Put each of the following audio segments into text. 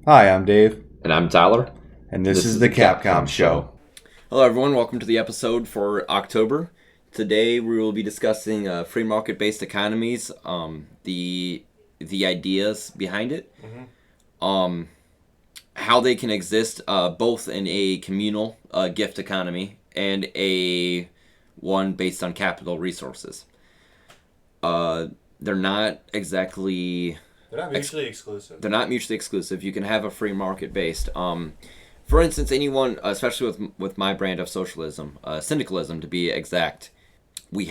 Hi, I'm Dave. And I'm Tyler. And this is the Capcom Show. Hello, everyone. Welcome to the episode for October. Today, we will be discussing free market-based economies, the ideas behind it, how they can exist both in a communal gift economy and a one based on capital resources. They're not exactly... They're not mutually exclusive. They're not mutually exclusive. You can have a free market-based. For instance, anyone, especially with my brand of socialism, syndicalism to be exact, you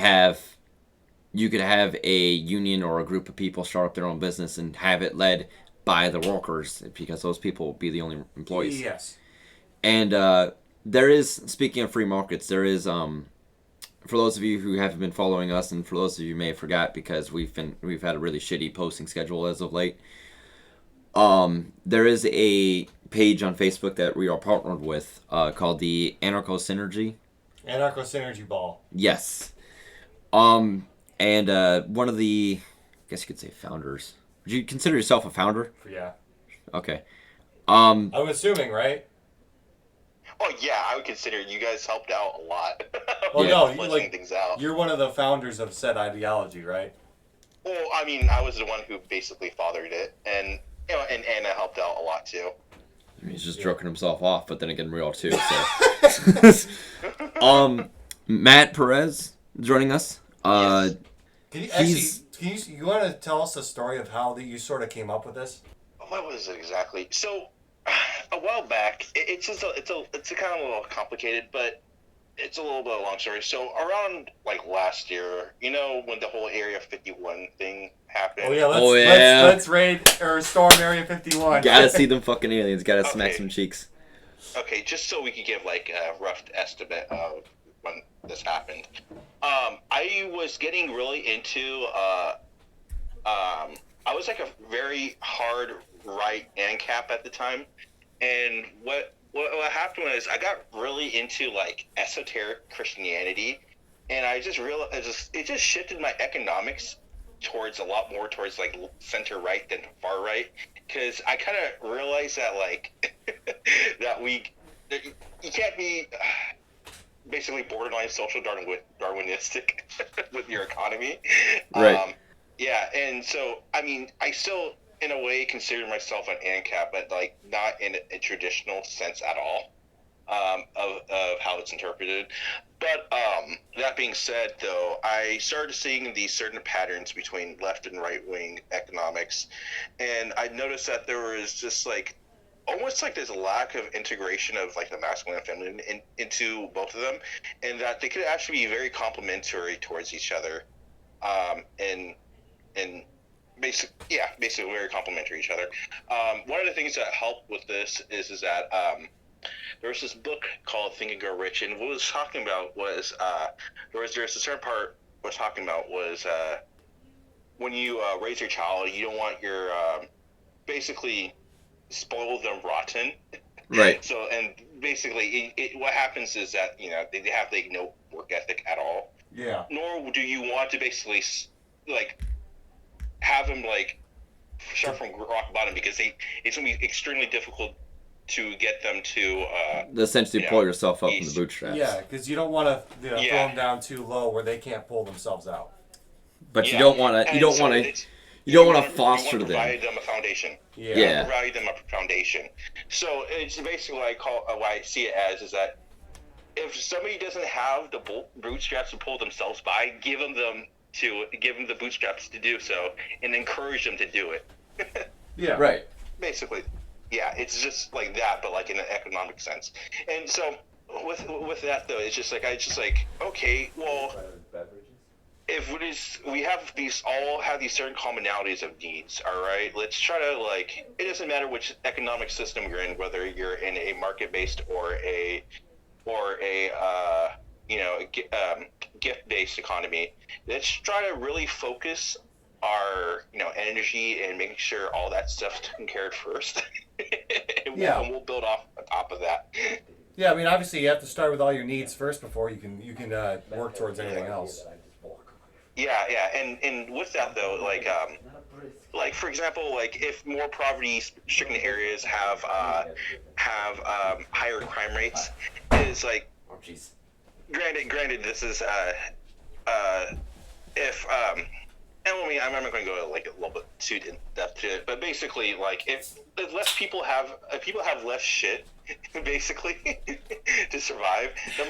could have a union or a group of people start up their own business and have it led by the workers because those people will be the only employees. Yes. And there is, speaking of free markets, there is, for those of you who haven't been following us, and for those of you who may have forgot because we've had a really shitty posting schedule as of late, there is a page on Facebook that we are partnered with called the Anarcho Synergy Ball. Yes. And one of the, I guess you could say founders. Would you consider yourself a founder? Yeah. Okay. I'm assuming, right? Oh yeah, I would consider you guys helped out a lot. Well, Yeah. no, things out. you're one of the founders of said ideology, right? Well, I mean, I was the one who basically fathered it, and and Anna helped out a lot too. He's just joking himself off, but then again, real too. So, Matt Perez joining us. Yes. Can you want to tell us the story of how you sort of came up with this? What was it exactly? So, a while back, it's a kind of a little complicated, but it's a little bit of a long story. So around like last year, when the whole Area 51 thing happened. Oh yeah, let's raid or storm Area 51. Gotta see them fucking aliens. Gotta smack some cheeks. Okay, just so we could give like a rough estimate of when this happened. I was getting really into I was like a very hard right ANCAP at the time, and what happened was I got really into like esoteric Christianity, and I just realized it just shifted my economics towards a lot more towards like center right than far right, because I kind of realized that like that you can't be basically borderline social Darwinistic with your economy. Right. Yeah, and so I mean, I still in a way consider myself an ANCAP, but like not in a traditional sense at all of how it's interpreted. But that being said, though, I started seeing these certain patterns between left and right wing economics, and I noticed that there was just like almost like there's a lack of integration of like the masculine and feminine into both of them, and that they could actually be very complementary towards each other, and basically very complementary to each other. One of the things that helped with this is that there was this book called Think and Grow Rich, and what it was talking about was there's a certain part was talking about was when you raise your child, you don't want your basically spoil them rotten. Right. So, and basically, what happens is that they have like no work ethic at all. Yeah. Nor do you want to basically like have them like start from rock bottom, because it's gonna be extremely difficult to get them to essentially pull yourself up from the bootstraps. Yeah, because you don't want to throw them down too low where they can't pull themselves out. But you don't want to. You don't want to foster them. Provide them a foundation. Yeah. Provide them a foundation. So it's basically what I see it as is that if somebody doesn't have the bootstraps to pull themselves by, give them the bootstraps to do so, and encourage them to do it. Yeah. Right. Basically, yeah, it's just like that, but like in an economic sense. And so with that though, it's just like okay, well, if we have these certain commonalities of needs, all right, let's try to like, it doesn't matter which economic system you're in, whether you're in a market-based or a gift-based economy. Let's try to really focus our energy and making sure all that stuff's taken care of first. and we'll build off on top of that. Yeah, I mean, obviously you have to start with all your needs first before you can work towards anything else. Yeah, and with that though, like like for example, like if more poverty-stricken areas have higher crime rates, is like, Oh jeez. granted, this is if and I mean, I'm not going to go like a little bit too in depth to it, but basically, like if less people have less shit, basically, to survive, they're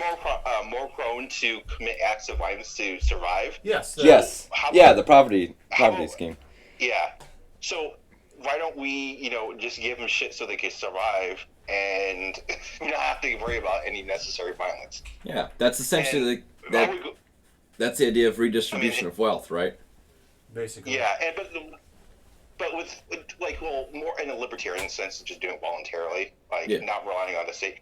more prone to commit acts of violence to survive. Yes. Yes. How Yeah, about- the poverty how about- scheme. Yeah. So why don't we, just give them shit so they can survive and not have to worry about any necessary violence? Yeah, that's essentially And I that. would go- That's the idea of redistribution of wealth, right? Basically. Yeah, but with like, well, more in a libertarian sense, just doing it voluntarily, like not relying on the state.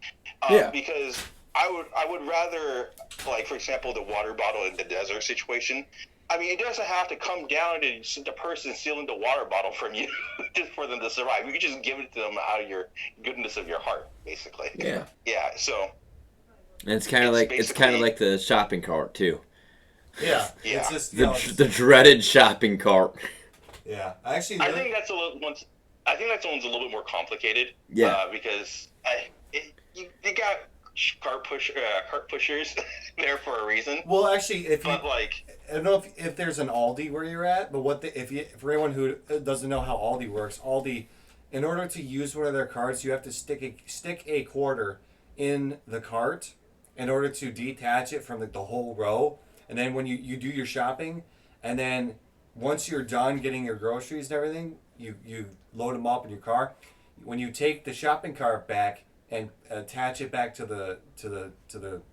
Because I would rather, like, for example, the water bottle in the desert situation. I mean, it doesn't have to come down to the person stealing the water bottle from you just for them to survive. You can just give it to them out of your goodness of your heart, basically. Yeah. Yeah. So. And it's kind of like the shopping cart too. Yeah. Yeah. It's just The dreaded shopping cart. yeah. I think that's I think that's one's a little bit more complicated. Yeah. Because you got cart pushers there for a reason. Well, actually, I don't know if there's an Aldi where you're at, but for anyone who doesn't know how Aldi works, Aldi, in order to use one of their carts, you have to stick a quarter in the cart in order to detach it from the whole row. And then when you do your shopping, and then once you're done getting your groceries and everything, you load them up in your car. When you take the shopping cart back and attach it back to the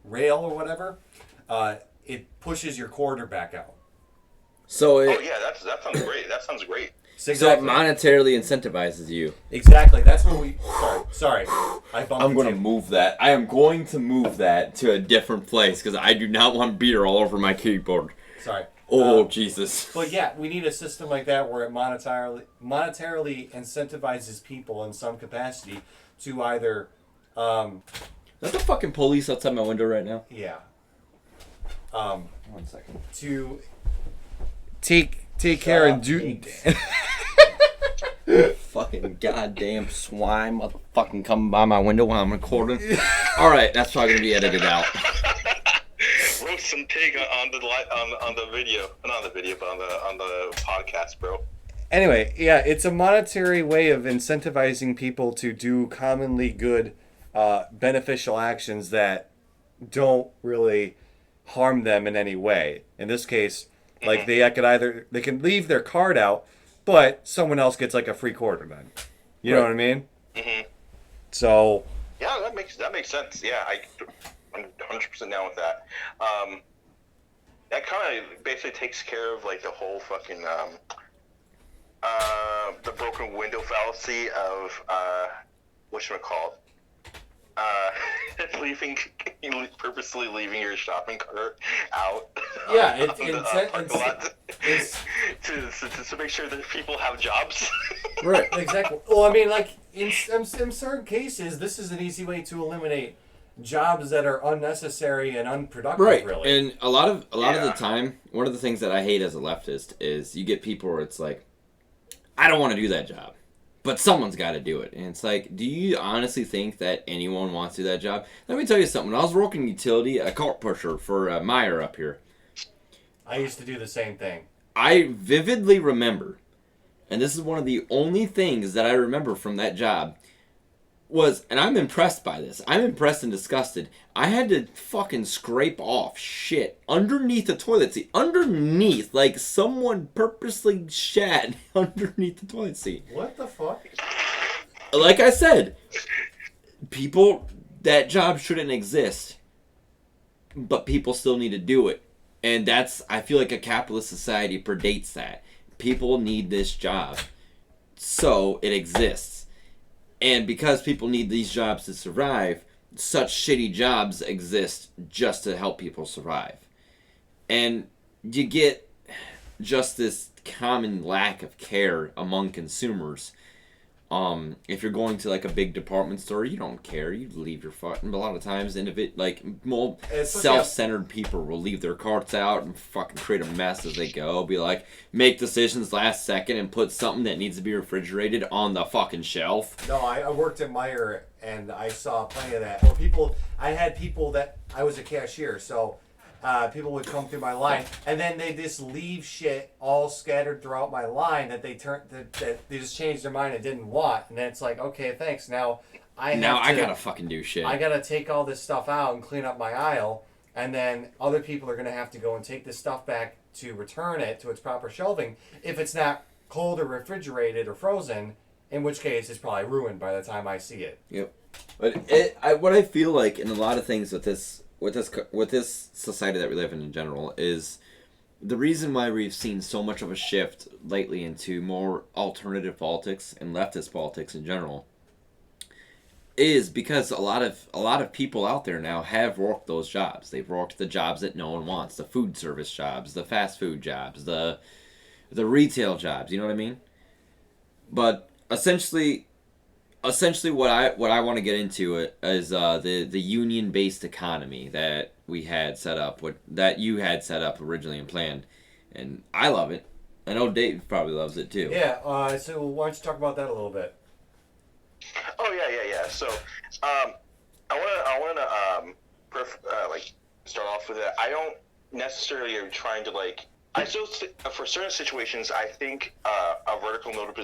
rail or whatever, it pushes your quarter back out. So that sounds great. That sounds great. So it monetarily incentivizes you. Exactly. That's what we. Sorry. I bumped I'm going to into- move that. I am going to move that to a different place because I do not want beer all over my keyboard. Sorry. Oh, Jesus. But yeah, we need a system like that where it monetarily incentivizes people in some capacity to either. Is that the fucking police outside my window right now? Yeah. 1 second. To take care and do. Fucking goddamn swine motherfucking coming by my window while I'm recording. Alright, that's probably going to be edited out. Roast some pig on the video. Not on the video, but on the podcast, bro. Anyway, yeah, it's a monetary way of incentivizing people to do commonly good, beneficial actions that don't really harm them in any way. In this case, like they can leave their card out, but someone else gets like a free quarter then. You know what I mean? Mm-hmm. So. Yeah, that makes sense. Yeah, I'm 100% down with that. That kind of basically takes care of like the whole fucking the broken window fallacy of whatchamacallit, purposely leaving your shopping cart out. Yeah, to make sure that people have jobs. Right. Exactly. Well, I mean, like in certain cases, this is an easy way to eliminate jobs that are unnecessary and unproductive. Right. Really. And a lot of the time, one of the things that I hate as a leftist is you get people where it's like, I don't want to do that job, but someone's got to do it. And it's like, do you honestly think that anyone wants to do that job? Let me tell you something. When I was working utility, a cart pusher for Meyer up here, I used to do the same thing. I vividly remember, and this is one of the only things that I remember from that job, was, and I'm impressed by this. I'm impressed and disgusted. I had to fucking scrape off shit underneath the toilet seat. Underneath, like someone purposely shat underneath the toilet seat. What the fuck? Like I said, people, that job shouldn't exist, but people still need to do it. And that's, I feel like a capitalist society predates that. People need this job, so it exists. And because people need these jobs to survive, such shitty jobs exist just to help people survive. And you get just this common lack of care among consumers If you're going to like a big department store, you don't care. You leave your fucking. A lot of times, more self-centered people will leave their carts out and fucking create a mess as they go. Be like, make decisions last second and put something that needs to be refrigerated on the fucking shelf. No, I worked at Meijer and I saw plenty of that. Or I had people that I was a cashier, so. People would come through my line, and then they just leave shit all scattered throughout my line that they just changed their mind and didn't want. And then it's like, okay, thanks. Now I gotta fucking do shit. I gotta take all this stuff out and clean up my aisle, and then other people are gonna have to go and take this stuff back to return it to its proper shelving if it's not cold or refrigerated or frozen. In which case, it's probably ruined by the time I see it. Yep. But what I feel like in a lot of things with this society that we live in general is the reason why we've seen so much of a shift lately into more alternative politics and leftist politics in general is because a lot of people out there now have worked those jobs. They've worked the jobs that no one wants, the food service jobs, the fast food jobs, the retail jobs, you know what I mean? But essentially what I want to get into it is the union-based economy that we had set up, that you had set up originally and planned, and I love it. I know Dave probably loves it too. Yeah. So why don't you talk about that a little bit? Oh yeah. So, I want to start off with that. I don't necessarily am trying to I still, for certain situations, I think a vertical mode of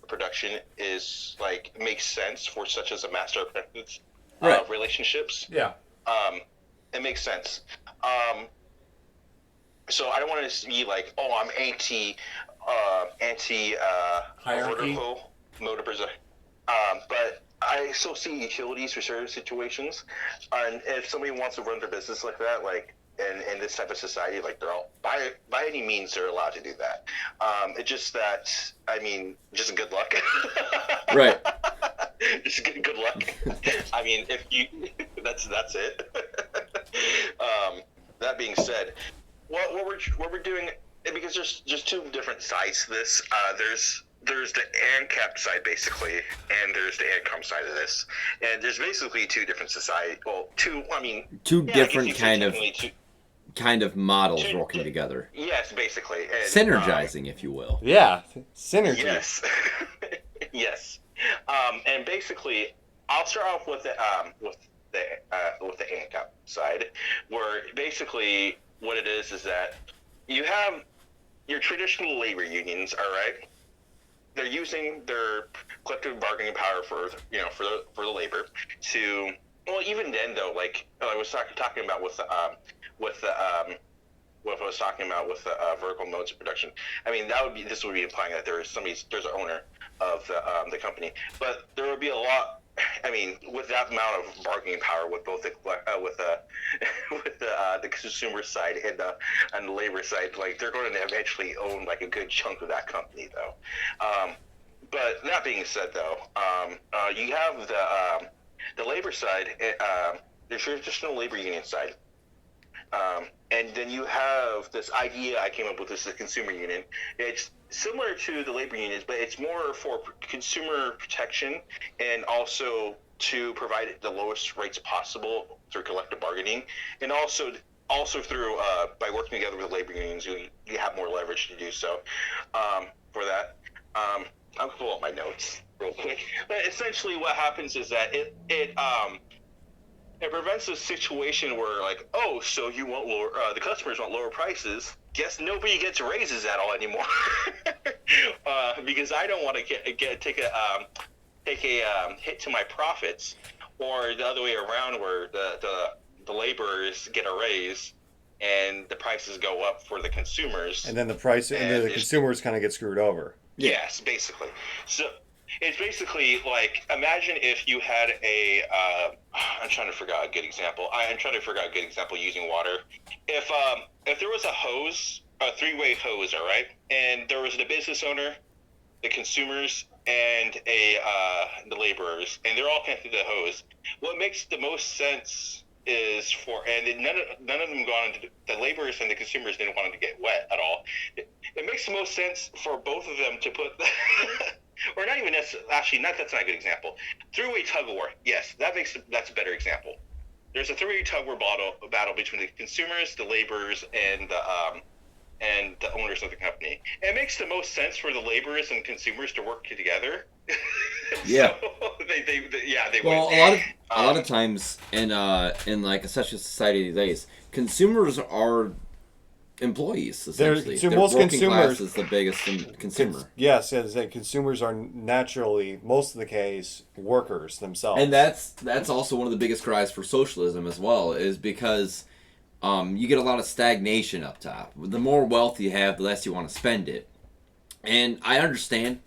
production is makes sense for such as a master apprentice relationships. Yeah. It makes sense. So I don't want to be like, oh, I'm anti vertical mode of production. But I still see utilities for certain situations, and if somebody wants to run their business like that, in this type of society, they're all by any means they're allowed to do that. It's just that just good luck. Right. Just good luck. If you that's it. That being said, what we're doing, because there's just two different sides to this. There's the ANCAP side, basically, and there's the ANCOM side of this. And there's basically two different society. Well, two different kind of models working together. Yes, basically. And, synergizing, if you will. Yeah, synergy. Yes. Yes. And basically, I'll start off with the ANCAP side, where basically what it is that you have your traditional labor unions, all right? They're using their collective bargaining power for the labor to, well, even then though, I was talking about with what I was talking about with the vertical modes of production. This would be implying that there's an owner of the company, but there would be a lot. With that amount of bargaining power with both the consumer side and the labor side, they're going to eventually own a good chunk of that company, though. But that being said, though, you have the labor side, the traditional labor union side. And then you have this idea I came up with, this is the consumer union. It's similar to the labor unions, but it's more for consumer protection and also to provide the lowest rates possible through collective bargaining, and also through by working together with labor unions, you have more leverage to do so. For that, I'll pull up my notes real quick. But essentially, what happens is that it prevents a situation where so you want lower, the customers want lower prices. Guess nobody gets raises at all anymore, because I don't want to take a hit to my profits, or the other way around, where the laborers get a raise and the prices go up for the consumers, and then the the consumers kind of get screwed over. Yes, basically. So it's basically imagine if you had I'm trying to figure out a good example. Using water. If there was a hose, a three-way hose, all right, and there was the business owner, the consumers, and the laborers, and they're all connected to the hose. What makes the most sense is none of them the laborers and the consumers didn't want it to get wet at all. It makes the most sense for both of them to put or not even necessarily. Actually, that's not a good example. Three-way tug of war. Yes, that's a better example. There's a three-way tug of war battle between the consumers, the laborers, and the owners of the company. It makes the most sense for the laborers and consumers to work together. Yeah. So they Well, win. a lot of times in like a such a society these days, consumers are employees essentially. Most working consumers class is the biggest consumer. Yes, consumers are naturally, most of the case, workers themselves. And that's also one of the biggest cries for socialism as well, is because you get a lot of stagnation up top. The more wealth you have, the less you want to spend it. And I understand.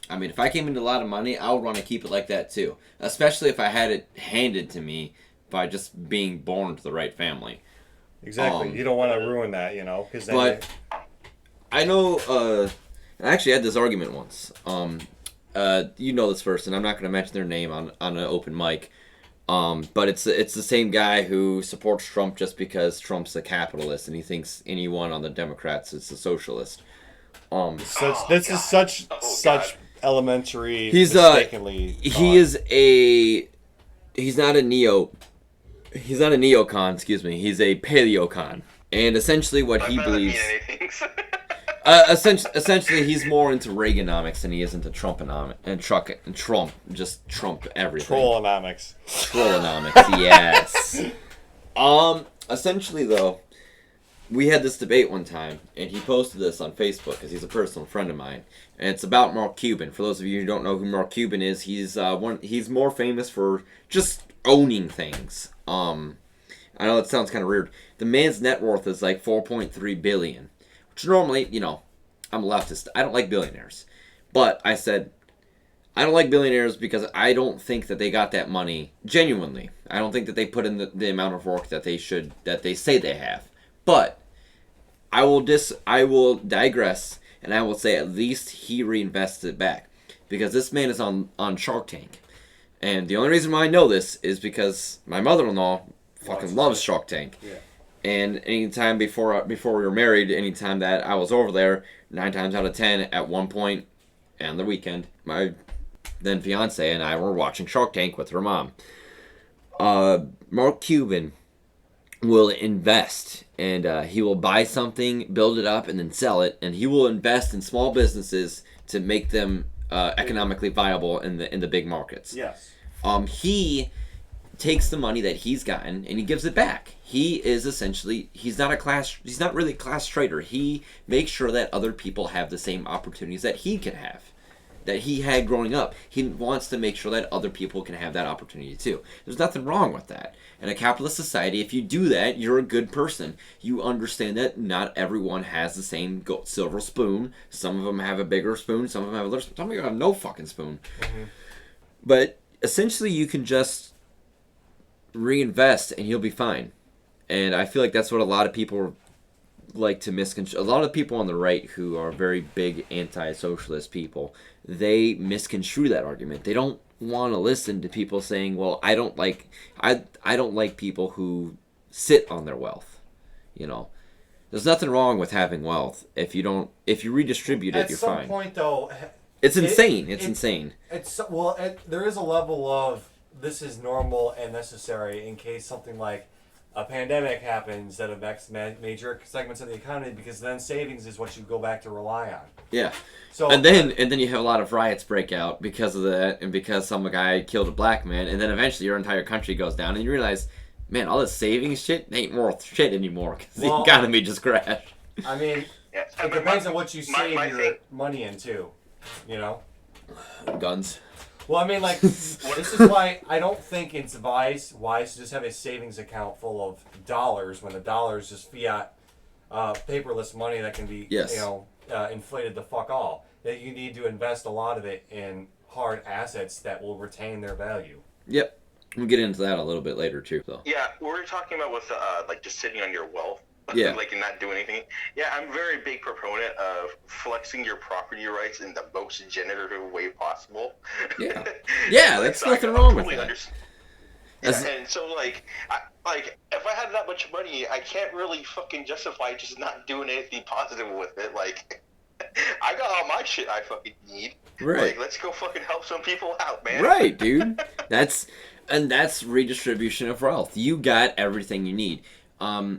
I mean, if I came into a lot of money, I would want to keep it like that too. Especially if I had it handed to me by just being born to the right family. Exactly. You don't want to ruin that, because then. But I know. I actually had this argument once. You know this person. I'm not going to mention their name on an open mic. But it's the same guy who supports Trump just because Trump's a capitalist and he thinks anyone on the Democrats is a socialist. This is such elementary. He's mistakenly thought. He's not a neocon. Excuse me. He's a paleocon, and essentially what he believes. Essentially, he's more into Reaganomics than he is into Trumponomics and Trump, just Trump everything. Trollonomics. Trollonomics, yes. Essentially though, we had this debate one time, and he posted this on Facebook because he's a personal friend of mine, and it's about Mark Cuban. For those of you who don't know who Mark Cuban is, he's more famous for just owning things. I know it sounds kind of weird. The man's net worth is like $4.3 billion. Which normally, I'm a leftist. I don't like billionaires. But I said, I don't like billionaires because I don't think that they got that money genuinely. I don't think that they put in the amount of work that they say they have. But I will digress, and I will say at least he reinvested it back. Because this man is on Shark Tank. And the only reason why I know this is because my mother-in-law fucking loves Shark Tank. Yeah. And anytime before we were married, anytime that I was over there, 9 times out of 10, at one point and the weekend, my then fiance and I were watching Shark Tank with her mom. Mark Cuban will invest, and he will buy something, build it up, and then sell it. And he will invest in small businesses to make them economically viable in the big markets. Yes. He takes the money that he's gotten and he gives it back. He is essentially, he's not really a class trader. He makes sure that other people have the same opportunities that he can have, that he had growing up. He wants to make sure that other people can have that opportunity too. There's nothing wrong with that. In a capitalist society, if you do that, you're a good person. You understand that not everyone has the same silver spoon. Some of them have a bigger spoon. Some of them have a little spoon. Some of them have no fucking spoon. Mm-hmm. But essentially, you can just reinvest and you'll be fine. And I feel like that's what a lot of people like to misconstrue. A lot of people on the right who are very big anti-socialist people, they misconstrue that argument. They don't want to listen to people saying, well, I don't like people who sit on their wealth. There's nothing wrong with having wealth. If you redistribute it, you're fine. At some point though, it's insane. It's insane. There is a level of this is normal and necessary in case something like a pandemic happens that affects major segments of the economy, because then savings is what you go back to rely on. Yeah. So and then you have a lot of riots break out because of that, and because some guy killed a black man, and then eventually your entire country goes down, and you realize, man, all this savings shit ain't worth shit anymore because the economy just crashed. I mean, it depends on what you save your money into, Guns. Well, I mean, this is why I don't think it's wise to just have a savings account full of dollars when the dollar is just fiat, paperless money that can be, inflated the fuck all. That you need to invest a lot of it in hard assets that will retain their value. Yep. We'll get into that a little bit later, too. So. Yeah, we're talking about with, just sitting on your wealth. Yeah. And not do anything. Yeah, I'm a very big proponent of flexing your property rights in the most generative way possible. Yeah. Yeah, that's nothing wrong with that. And so, if I had that much money, I can't really fucking justify just not doing anything positive with it. I got all my shit I fucking need. Right. Like, let's go fucking help some people out, man. Right, dude. That's redistribution of wealth. You got everything you need. Yeah.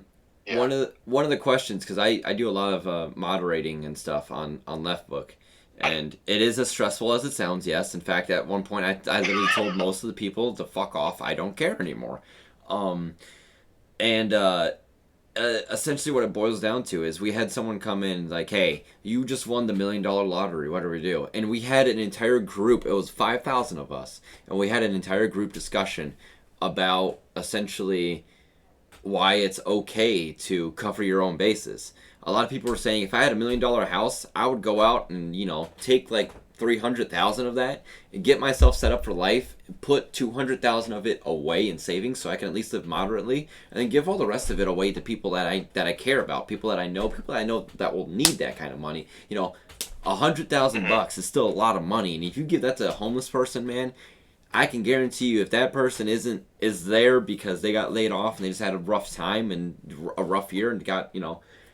One of the questions, because I do a lot of moderating and stuff on Leftbook, and it is as stressful as it sounds. Yes, in fact, at one point I literally told most of the people to fuck off. I don't care anymore. And essentially what it boils down to is we had someone come in like, hey, you just won the $1 million lottery, what do we do? And we had an entire group, it was 5,000 of us, and we had an entire group discussion about essentially why it's okay to cover your own bases. A lot of people were saying if I had $1 million house, I would go out and, take like 300,000 of that and get myself set up for life, put 200,000 of it away in savings so I can at least live moderately, and then give all the rest of it away to people that I care about, people that I know that will need that kind of money. $100,000 is still a lot of money, and if you give that to a homeless person, man, I can guarantee you if that person is there because they got laid off and they just had a rough time and a rough year and got,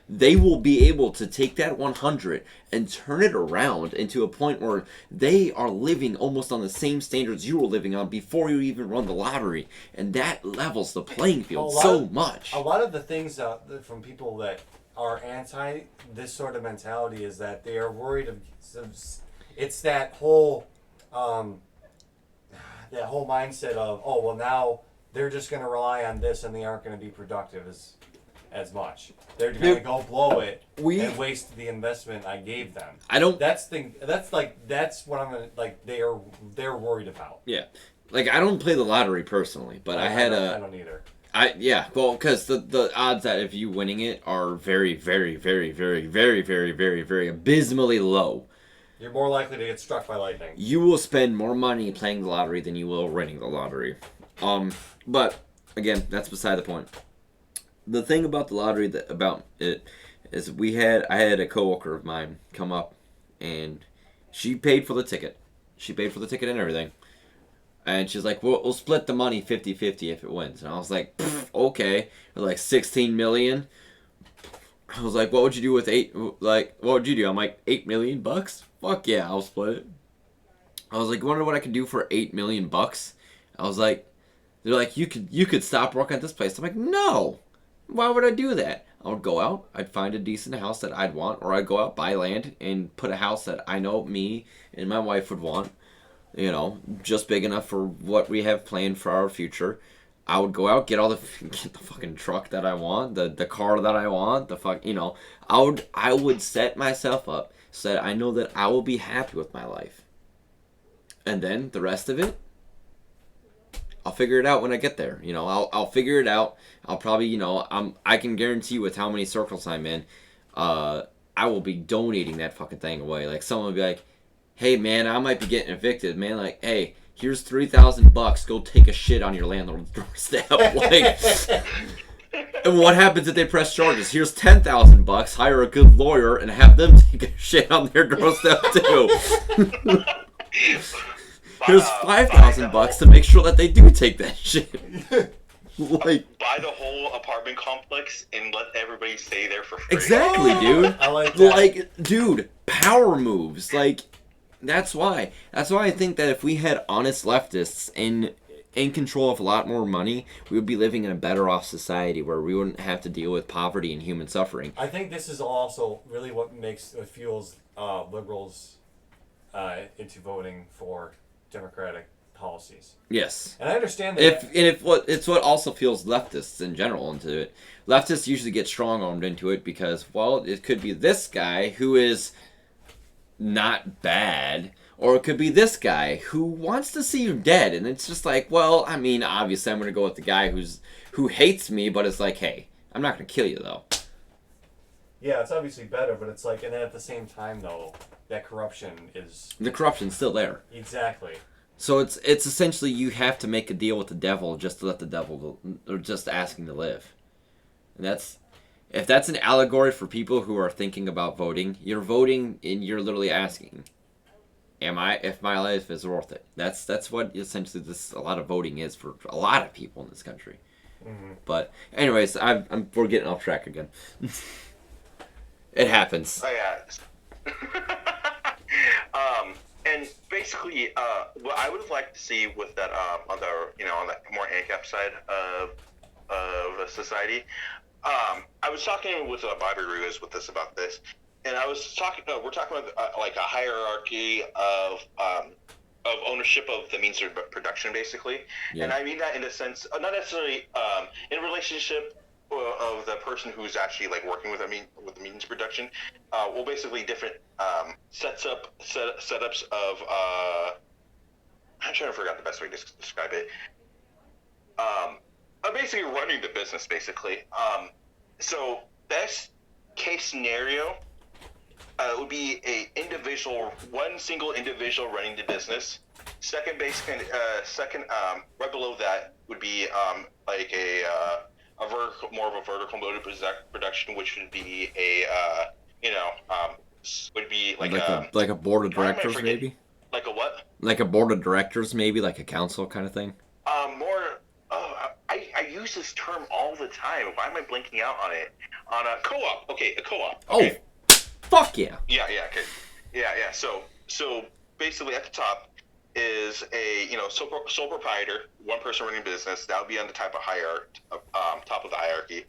they will be able to take that 100 and turn it around into a point where they are living almost on the same standards you were living on before you even run the lottery, and that levels the playing field so much. A lot of the things from people that are anti this sort of mentality is that they are worried of it's that whole mindset of, oh well, now they're just going to rely on this and they aren't going to be productive as much. They're going to go blow it and waste the investment I gave them. That's what I'm gonna like. They're worried about. Yeah, like I don't play the lottery personally, but I don't either. Because the odds that if you winning it are very, very, very, very, very, very, very, very abysmally low. You're more likely to get struck by lightning. You will spend more money playing the lottery than you will winning the lottery. But again, that's beside the point. The thing about the lottery is I had a coworker of mine come up, and she paid for the ticket. She paid for the ticket and everything. And she's like, we'll split the money 50-50 if it wins. And I was like, okay. Like 16 million. I was like, what would you do with what would you do? I'm like, $8 million? Fuck yeah, I'll split it. I was like, wonder what I could do for $8 million? I was like, they're like, you could stop working at this place. I'm like, no. Why would I do that? I would go out, I'd find a decent house that I'd want, or I'd go out, buy land, and put a house that I know me and my wife would want, just big enough for what we have planned for our future. I would go out, get the fucking truck that I want, the car that I want, I would set myself up so that I know that I will be happy with my life. And then the rest of it, I'll figure it out when I get there. I'll figure it out. I'll probably, I can guarantee you with how many circles I'm in, I will be donating that fucking thing away. Like, someone will be like, hey, man, I might be getting evicted, man. Like, hey, here's $3,000. Go take a shit on your landlord's doorstep. Like, and what happens if they press charges? Here's $10,000. Hire a good lawyer and have them take a shit on their doorstep, too. Here's $5,000 to make sure that they do take that shit. Like, buy the whole apartment complex and let everybody stay there for free. Exactly, dude. I like that. Like, dude, power moves. Like, that's why I think that if we had honest leftists in control of a lot more money, we would be living in a better off society where we wouldn't have to deal with poverty and human suffering. I think this is also really what fuels liberals into voting for Democratic policies. Yes. And I understand that. It's what also fuels leftists in general into it. Leftists usually get strong-armed into it because, well, it could be this guy who is not bad, or it could be this guy who wants to see you dead, and it's just like, well, I mean, obviously I'm going to go with the guy who hates me, but it's like, hey, I'm not going to kill you, though. Yeah, it's obviously better, but it's like, and then at the same time, though, that corruption is... The corruption's still there. Exactly. So it's essentially you have to make a deal with the devil just to let the devil, or just asking to live. And if that's an allegory for people who are thinking about voting, you're voting and you're literally asking, if my life is worth it? That's what essentially a lot of voting is for a lot of people in this country. Mm-hmm. But anyways, we're getting off track again. It happens. Oh yeah. And basically, what I would have liked to see with that, on the more ANCAP side of society, I was talking with Bobby Ruiz with this about this, and I was talking. We're talking about like a hierarchy of ownership of the means of production, basically. Yeah. And I mean that in the sense, not necessarily in relationship of the person who's actually like working with the means of production. Well, basically different setups of. I'm trying to figure out the best way to describe it. Basically running the business, basically. So best case scenario would be one single individual running the business. Second right below that would be like more of a vertical mode of production, which would be would be like a board of directors, maybe. Like a what? Like a board of directors, maybe like a council kind of thing. More. I use this term all the time. Why am I blanking out on it? On a co-op. Okay, a co-op. Okay. Oh, fuck yeah. Yeah. Okay. Yeah. So basically, at the top is a sole proprietor, one person running business. That would be on the type of top of the hierarchy.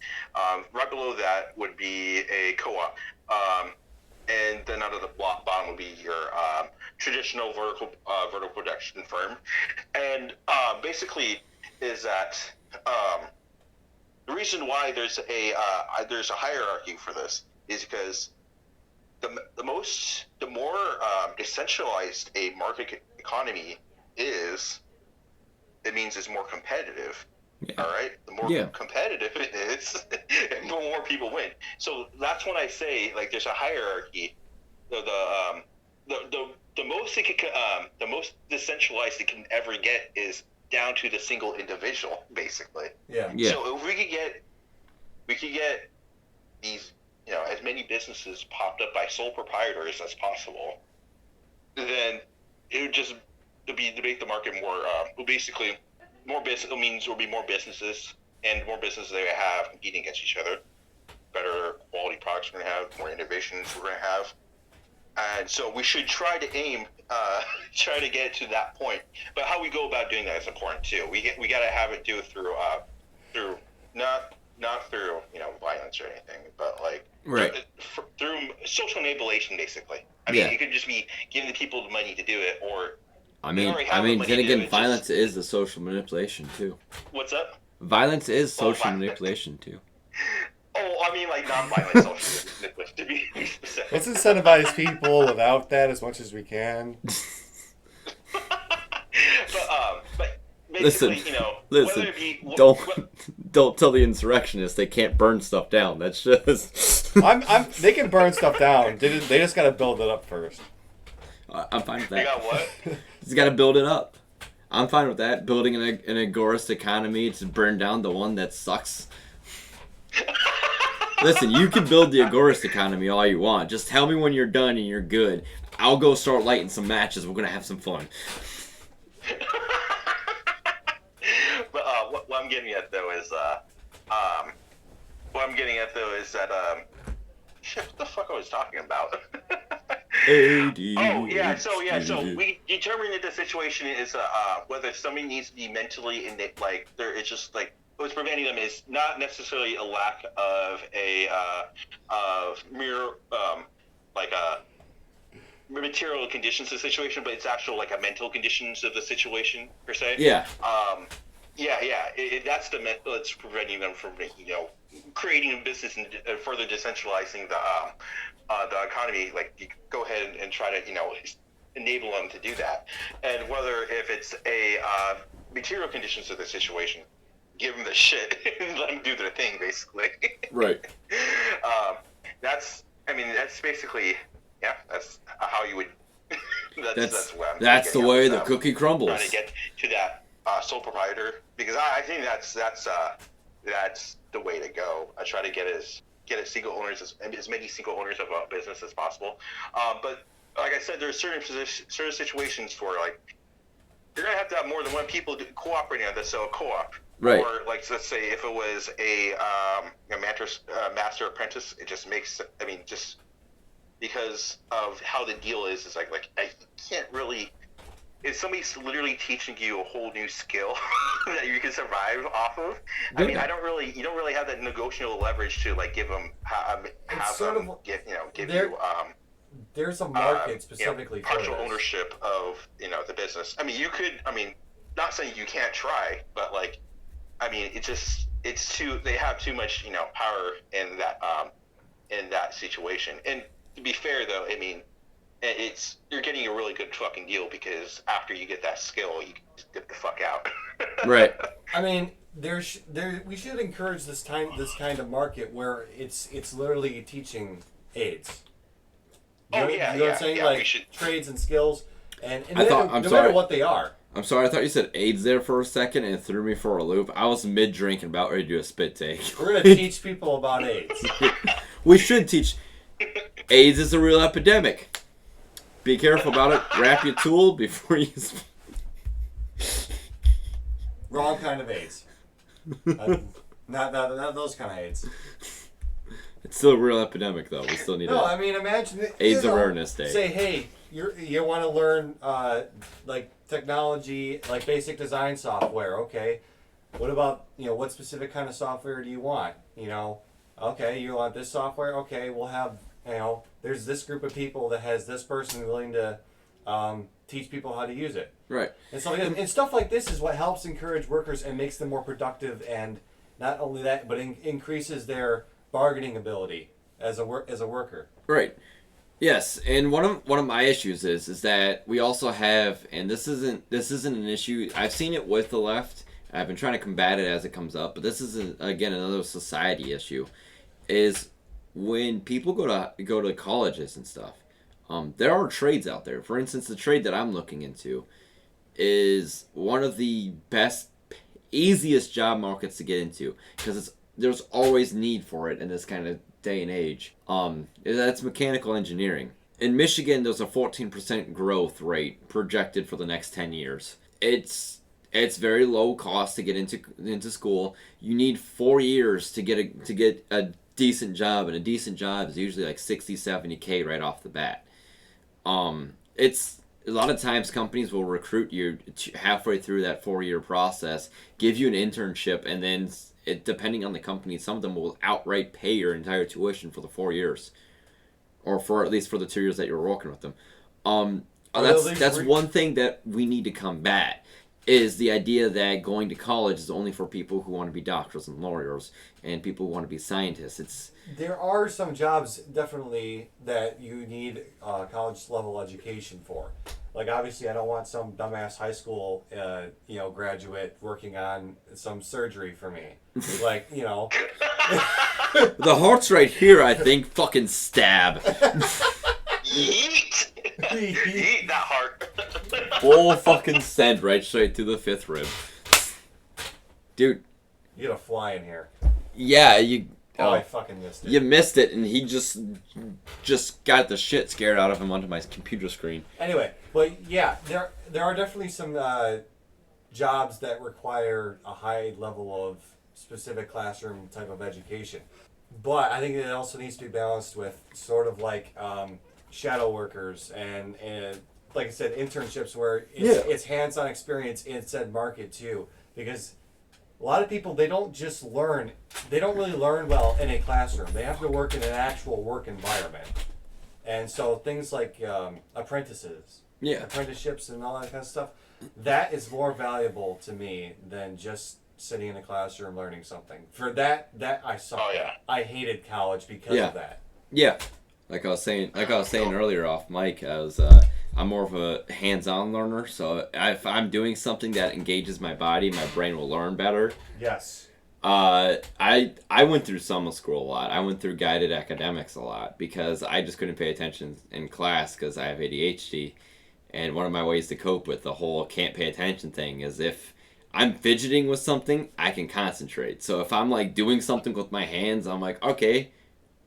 Right below that would be a co-op. And then out of the bottom would be your traditional vertical production firm. And basically is that the reason why there's a hierarchy for this is because the more decentralized a market economy is, it means it's more competitive. Yeah. All right. The more competitive it is, the more people win. So that's when I say like there's a hierarchy. The most decentralized it can ever get is down to the single individual, basically. Yeah. So if we could get these, as many businesses popped up by sole proprietors as possible, then it would just make the market more. Basically, more business means there will be more businesses, and more businesses they have competing against each other. Better quality products we're going to have, more innovations we're going to have. And so we should try to get to that point. But how we go about doing that is important too. We got to have it do it through not through violence or anything, but like through social manipulation, basically. I mean, it could just be giving the people the money to do it, or I mean, then again, violence is a social manipulation too. What's up? Violence is social manipulation too. Oh, I mean, like non-violent social manipulation, to be specific. Let's incentivize people without that as much as we can. But basically, listen. Don't tell the insurrectionists they can't burn stuff down. That's just. They can burn stuff down. They just got to build it up first. I'm fine with that. They got what? He's got to build it up. I'm fine with that. Building an agorist economy to burn down the one that sucks. Listen, you can build the agorist economy all you want. Just tell me when you're done and you're good. I'll go start lighting some matches. We're gonna have some fun. But what I'm getting at though is that shit. What the fuck I was talking about? Oh yeah. So we determined that the situation is whether somebody needs to be mentally in it, like it's just like. What's preventing them is not necessarily a lack of mere material conditions of the situation, but it's actual like a mental conditions of the situation per se. Yeah. That's the mental that's preventing them from creating a business and further decentralizing the economy. Like you go ahead and try to enable them to do that, and whether if it's a material conditions of the situation. Give them the shit and let them do their thing, basically. Right. That's basically, that's how you would. That's the way the cookie crumbles. Trying to get to that sole proprietor, because I think that's the way to go. I try to get as many single owners of a business as possible. But like I said, there's certain situations for like you're gonna have to have more than one people cooperating on this. So a co-op. Right. Or like let's say if it was a master apprentice, it just makes because of how the deal is like I can't really. If somebody's literally teaching you a whole new skill that you can survive off of, I mean, you don't really have that negotiable leverage to like give them, there's a market specifically for partial this. ownership of the business. I mean, you could. I mean, not saying you can't try, but like, I mean, they have too much power in that situation. And to be fair, though, I mean, you're getting a really good fucking deal because after you get that skill, you can just get the fuck out. Right. I mean, we should encourage this kind of market where it's literally teaching aids. You know what I'm saying? Like trades and skills, and no matter what they are. I'm sorry, I thought you said AIDS there for a second and it threw me for a loop. I was mid-drink and about ready to do a spit take. We're going to teach people about AIDS. We should teach. AIDS is a real epidemic. Be careful about it. Wrap your tool before you... Wrong kind of AIDS. Not those kind of AIDS. It's still a real epidemic, though. We still need I mean, imagine... AIDS Awareness Day. Say, hey, you want to learn, like, technology, like basic design software. Okay. What about, what specific kind of software do you want? Okay, you want this software? Okay, we'll have, there's this group of people that has this person willing to teach people how to use it. Right. And so and stuff like this is what helps encourage workers and makes them more productive, and not only that, but increases their bargaining ability as a worker. Right. Yes, and one of my issues is that we also have, and this isn't an issue. I've seen it with the left. I've been trying to combat it as it comes up, but this is again another society issue. Is when people go to colleges and stuff, there are trades out there. For instance, the trade that I'm looking into is one of the best, easiest job markets to get into because there's always need for it in this kind of day and age. That's mechanical engineering. In Michigan, there's a 14% growth rate projected for the next 10 years. It's very low cost to get into school. You need 4 years to get a decent job, and a decent job is usually like 60, 70K right off the bat. It's a lot of times companies will recruit you halfway through that 4-year process, give you an internship, and then depending on the company, some of them will outright pay your entire tuition for the 4 years, or for at least for the 2 years that you're working with them. That's one thing that we need to combat, is the idea that going to college is only for people who want to be doctors and lawyers and people who want to be scientists. There are some jobs definitely that you need college level education for. Like, obviously, I don't want some dumbass high school, graduate working on some surgery for me. Like, The heart's right here, I think. Fucking stab. Yeet! Yeet that heart. Full fucking send right straight through the 5th rib. Dude. You got a fly in here. Yeah, you... I fucking missed it. You missed it, and he just got the shit scared out of him onto my computer screen. Anyway, but yeah, there are definitely some jobs that require a high level of specific classroom type of education. But I think it also needs to be balanced with sort of like shadow workers and like I said, internships where it's hands-on experience in said market too. Because a lot of people, they don't really learn well in a classroom. They have to work in an actual work environment. And so things like apprenticeships and all that kind of stuff, that is more valuable to me than just sitting in a classroom learning something. For that I suck. Oh, yeah. I hated college because of that. Yeah. Like I was saying earlier off mic, I'm more of a hands-on learner, so if I'm doing something that engages my body, my brain will learn better. Yes. I went through summer school a lot. I went through guided academics a lot because I just couldn't pay attention in class because I have ADHD. And one of my ways to cope with the whole can't pay attention thing is if I'm fidgeting with something, I can concentrate. So if I'm like doing something with my hands, I'm like, okay,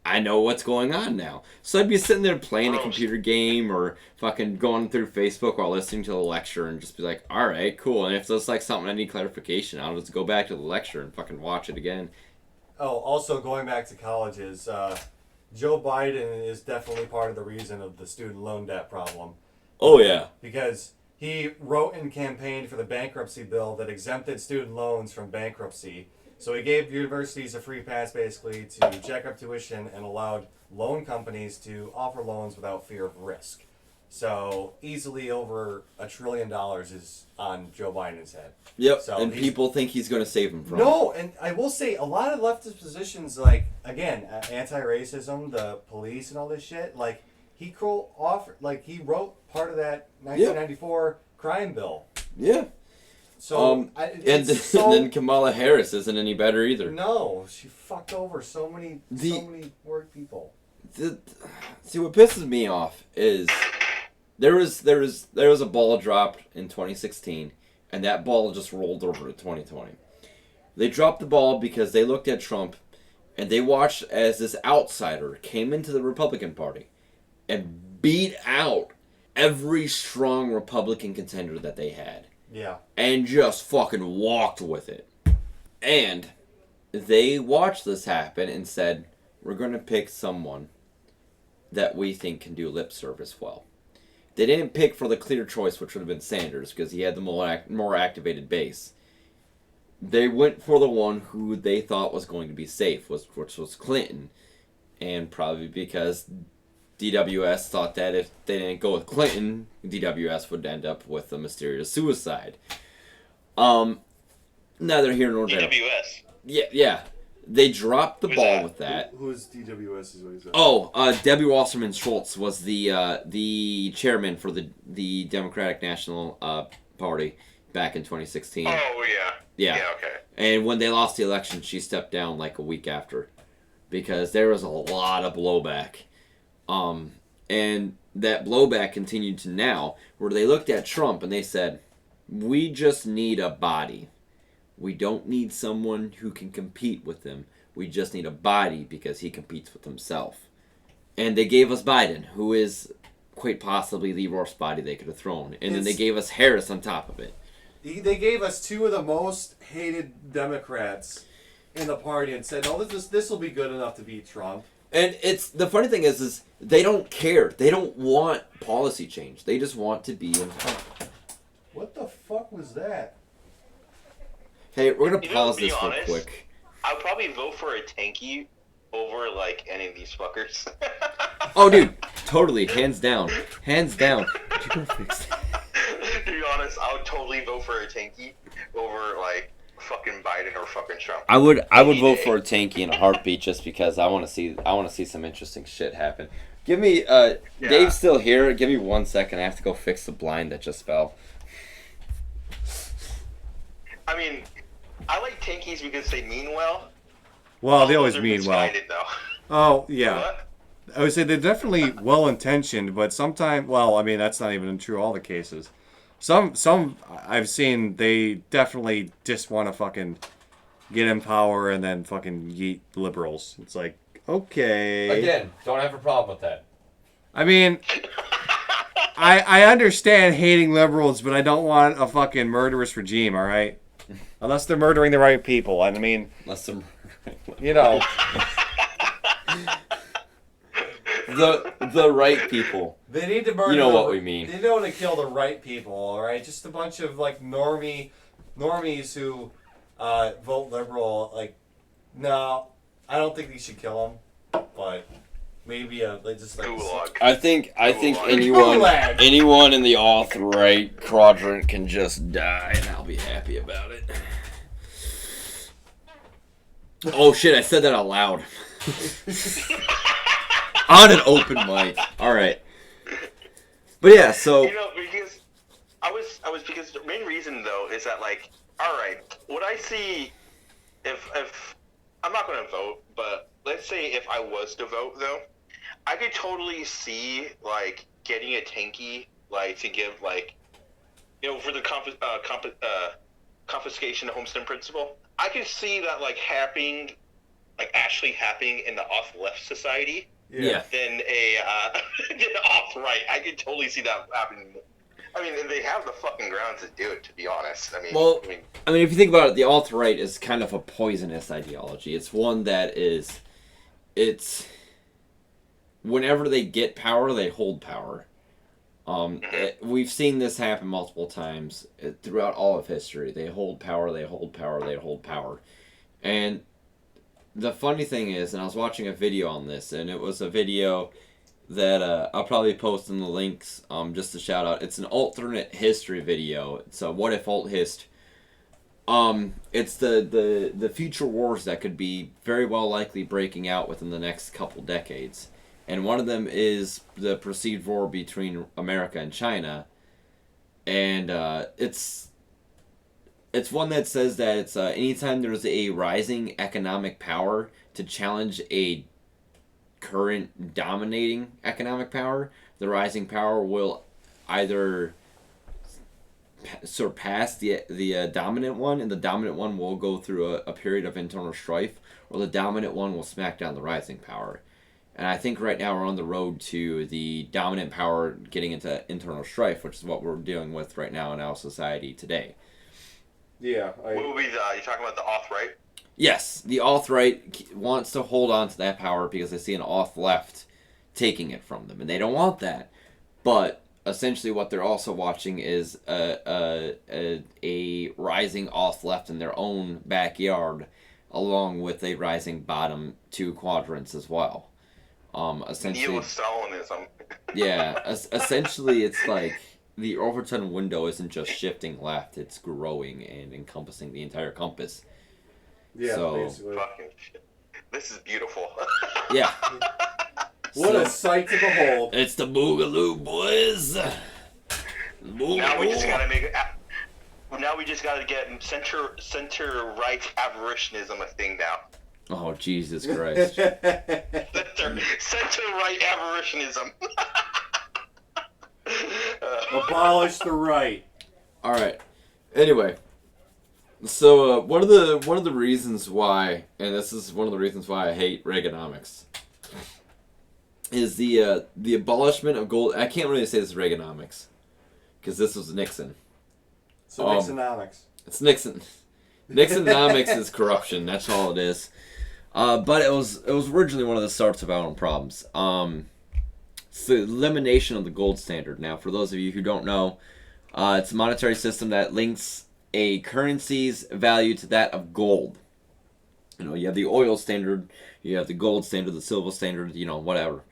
I know what's going on now. So I'd be sitting there playing a computer game or fucking going through Facebook while listening to the lecture and just be like, all right, cool. And if there's like something I need clarification, I'll just go back to the lecture and fucking watch it again. Oh, also going back to college is Joe Biden is definitely part of the reason of the student loan debt problem. Oh, yeah. Because he wrote and campaigned for the bankruptcy bill that exempted student loans from bankruptcy. So he gave universities a free pass basically to jack up tuition and allowed loan companies to offer loans without fear of risk. So easily over $1 trillion is on Joe Biden's head. Yep, So and people think he's going to save him from it. No, and I will say a lot of leftist positions, like, again, anti-racism, the police and all this shit, like, he wrote part of that 1994 crime bill. Yeah. So, and then Kamala Harris isn't any better either. No, she fucked over so many work people. See, what pisses me off is there was a ball dropped in 2016, and that ball just rolled over to 2020. They dropped the ball because they looked at Trump, and they watched as this outsider came into the Republican Party and beat out every strong Republican contender that they had. Yeah. And just fucking walked with it. And they watched this happen and said, we're going to pick someone that we think can do lip service well. They didn't pick for the clear choice, which would have been Sanders, because he had the more activated base. They went for the one who they thought was going to be safe, which was Clinton. And probably because DWS thought that if they didn't go with Clinton, DWS would end up with a mysterious suicide. Neither here nor there. DWS. Yeah. They dropped the Who's ball that? with that. Who's DWS is what he said. Oh, Debbie Wasserman Schultz was the chairman for the Democratic National Party back in 2016. Oh, yeah. Yeah. Yeah, okay. And when they lost the election, she stepped down like a week after because there was a lot of blowback. And that blowback continued to now, where they looked at Trump and they said, we just need a body. We don't need someone who can compete with him. We just need a body because he competes with himself. And they gave us Biden, who is quite possibly the worst body they could have thrown. And then they gave us Harris on top of it. They gave us two of the most hated Democrats in the party and said, "Oh, this will be good enough to beat Trump." And it's the funny thing is they don't care. They don't want policy change. They just want to be in power. What the fuck was that? Hey, we're gonna You know, pause to be this real honest, quick. I'll probably vote for a tanky over, like, any of these fuckers. Oh, dude, totally, hands down, hands down. Did you go fix that? To be honest, I would totally vote for a tanky over, like, fucking Biden or fucking Trump. I would Any vote day. for a tanky in a heartbeat just because I want to see some interesting shit happen. Give me Dave's still here. Give me 1 second. I have to go fix the blind that just fell. I mean, I like tankies because they mean well. Well, they always They're mean well. misguided, though. Oh, yeah. What? I would say they're definitely well-intentioned, but sometimes, well, I mean, that's not even true all the cases. Some I've seen, they definitely just want to fucking get in power and then fucking yeet liberals. It's like, okay. Again, don't have a problem with that. I mean, I understand hating liberals, but I don't want a fucking murderous regime, all right? Unless they're murdering the right people. I mean, Unless some, you know. the right people. They need to murder. You know what we mean. They know to kill the right people, all right? Just a bunch of like normies who vote liberal. Like, no, I don't think they should kill them. But maybe just like. Gulag. I think Gulag. anyone in the alt-right quadrant can just die, and I'll be happy about it. Oh shit! I said that out loud. On an open mic. All right. But yeah, so You know, because I was because the main reason though is that, like, all right, what I see, if I'm not going to vote, but let's say if I was to vote though, I could totally see like getting a tanky, like, to give, like, you know, for the confiscation of homestead principle. I could see that, like, happening, like, actually happening in the off-left society. yeah. Than a than off-right. I could totally see that happening. I mean, they have the fucking grounds to do it, to be honest. I mean, if you think about it, the alt-right is kind of a poisonous ideology. It's one that is, it's whenever they get power, they hold power. We've seen this happen multiple times throughout all of history. They hold power, they hold power, they hold power. And the funny thing is, and I was watching a video on this, and it was a video that I'll probably post in the links just to shout out. It's an alternate history video. It's a what if alt hist. It's the future wars that could be very well likely breaking out within the next couple decades. And one of them is the perceived war between America and China. And it's one that says that it's anytime there's a rising economic power to challenge a current dominating economic power, the rising power will either surpass the dominant one, and the dominant one will go through a period of internal strife, or the dominant one will smack down the rising power. And I think right now we're on the road to the dominant power getting into internal strife, which is what we're dealing with right now in our society today. Yeah. What would be you're talking about the alt-right? Yes, the alt-right wants to hold on to that power because they see an alt-left taking it from them, and they don't want that. But essentially what they're also watching is a rising alt-left in their own backyard, along with a rising bottom two quadrants as well. Essentially, Neo-Stalinism. yeah, essentially it's like the Overton window isn't just shifting left, it's growing and encompassing the entire compass. Yeah, so, basically. Fucking shit. This is beautiful. Yeah. What a sight to behold. It's the Boogaloo, boys. Boogaloo. Now we just gotta make it. Now we just gotta get center right avaritionism a thing now. Oh, Jesus Christ. Center right avaritionism. Abolish the right. All right. Anyway, so one of the reasons why, and this is one of the reasons why I hate Reaganomics, is the abolishment of gold. I can't really say this is Reaganomics, because this was Nixon. So Nixonomics. It's Nixon. Nixonomics is corruption. That's all it is. But it was originally one of the starts of our own problems. It's the elimination of the gold standard. Now, for those of you who don't know, it's a monetary system that links a currency's value to that of gold. You know, you have the oil standard, you have the gold standard, the silver standard, you know, whatever.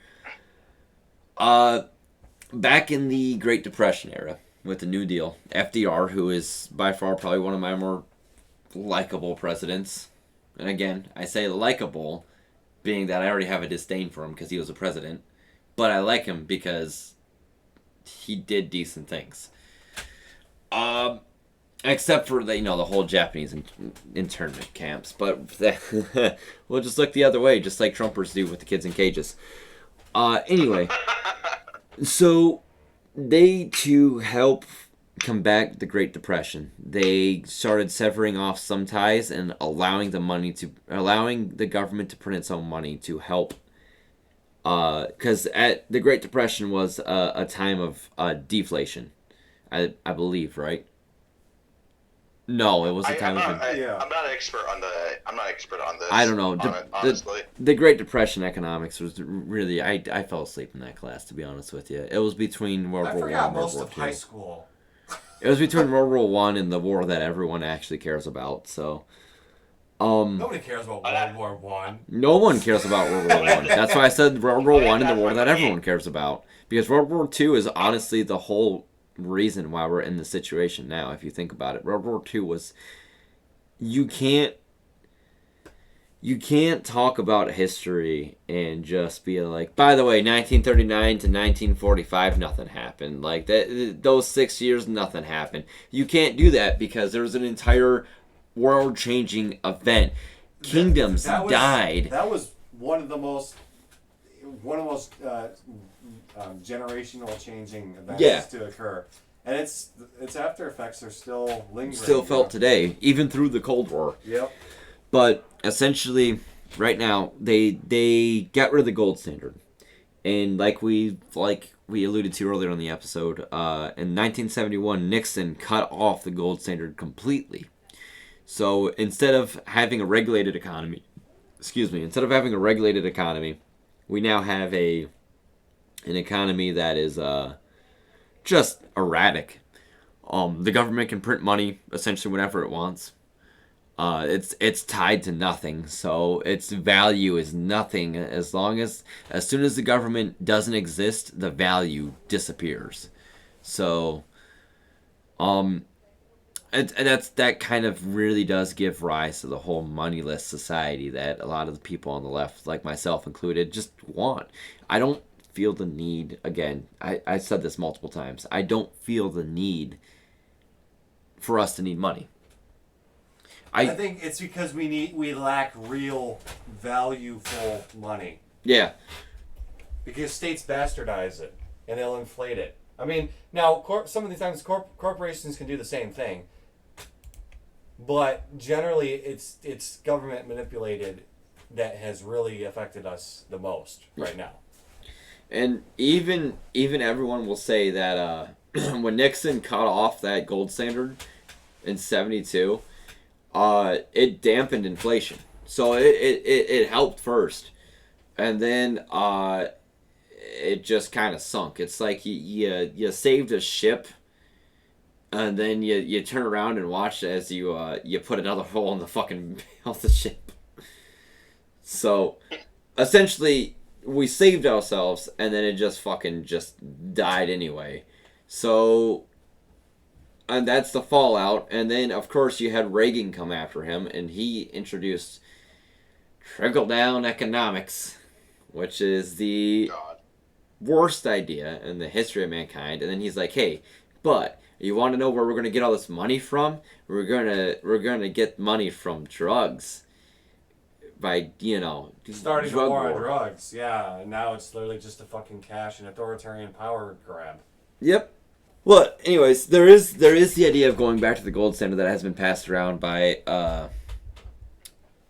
Back in the Great Depression era, with the New Deal, FDR, who is by far probably one of my more likable presidents, and again, I say likable, being that I already have a disdain for him because he was a president, but I like him because he did decent things. Except for the whole Japanese internment camps, but we'll just look the other way, just like Trumpers do with the kids in cages. Anyway, so they, to help combat the Great Depression, they started severing off some ties and allowing the government to print its own money to help. Because at the Great Depression was a time of deflation, I believe, right? No, it was a time of. I'm not an expert on this. I don't know. Honestly, the Great Depression economics was really. I fell asleep in that class, to be honest with you. It was between World War I and World War II. High school. It was between World War One and the war that everyone actually cares about. So, nobody cares about World War One. No one cares about World War One. That's why I said World War One and the war that everyone cares about. Because World War Two is honestly the whole reason why we're in the situation now. If you think about it, World War II was. You can't talk about history and just be like, by the way, 1939 to 1945, nothing happened. Like that, those 6 years, nothing happened. You can't do that because there was an entire world-changing event. Kingdoms died. That was one of the most generational changing events to occur, and its after effects are still lingering. Still felt today, even through the Cold War. Yep. But essentially, right now, they got rid of the gold standard, and like we alluded to earlier in the episode, in 1971, Nixon cut off the gold standard completely. So instead of having a regulated economy, we now have a an economy that is just erratic. The government can print money essentially whenever it wants. It's tied to nothing, so its value is nothing as soon as the government doesn't exist, the value disappears. So, that kind of really does give rise to the whole moneyless society that a lot of the people on the left, like myself included, just want. I don't feel the need. Again, I said this multiple times. I don't feel the need for us to need money. I think it's because we lack real valuable money. Yeah. Because states bastardize it and they'll inflate it. I mean, now some of these times corporations can do the same thing, but generally it's government manipulated that has really affected us the most right now. And even everyone will say that when Nixon cut off that gold standard in '72. It dampened inflation, so it helped first, and then it just kind of sunk. It's like you saved a ship, and then you turn around and watch as you put another hole in the fucking of the ship. So essentially, we saved ourselves, and then it just died anyway. So. And that's the fallout. And then, of course, you had Reagan come after him, and he introduced trickle-down economics, which is the worst idea in the history of mankind. And then he's like, hey, but you want to know where we're going to get all this money from? We're gonna get money from drugs. By, starting the war on drugs. Yeah, and now it's literally just a fucking cash and authoritarian power grab. Yep. Well, anyways, there is the idea of going back to the gold standard that has been passed around by, I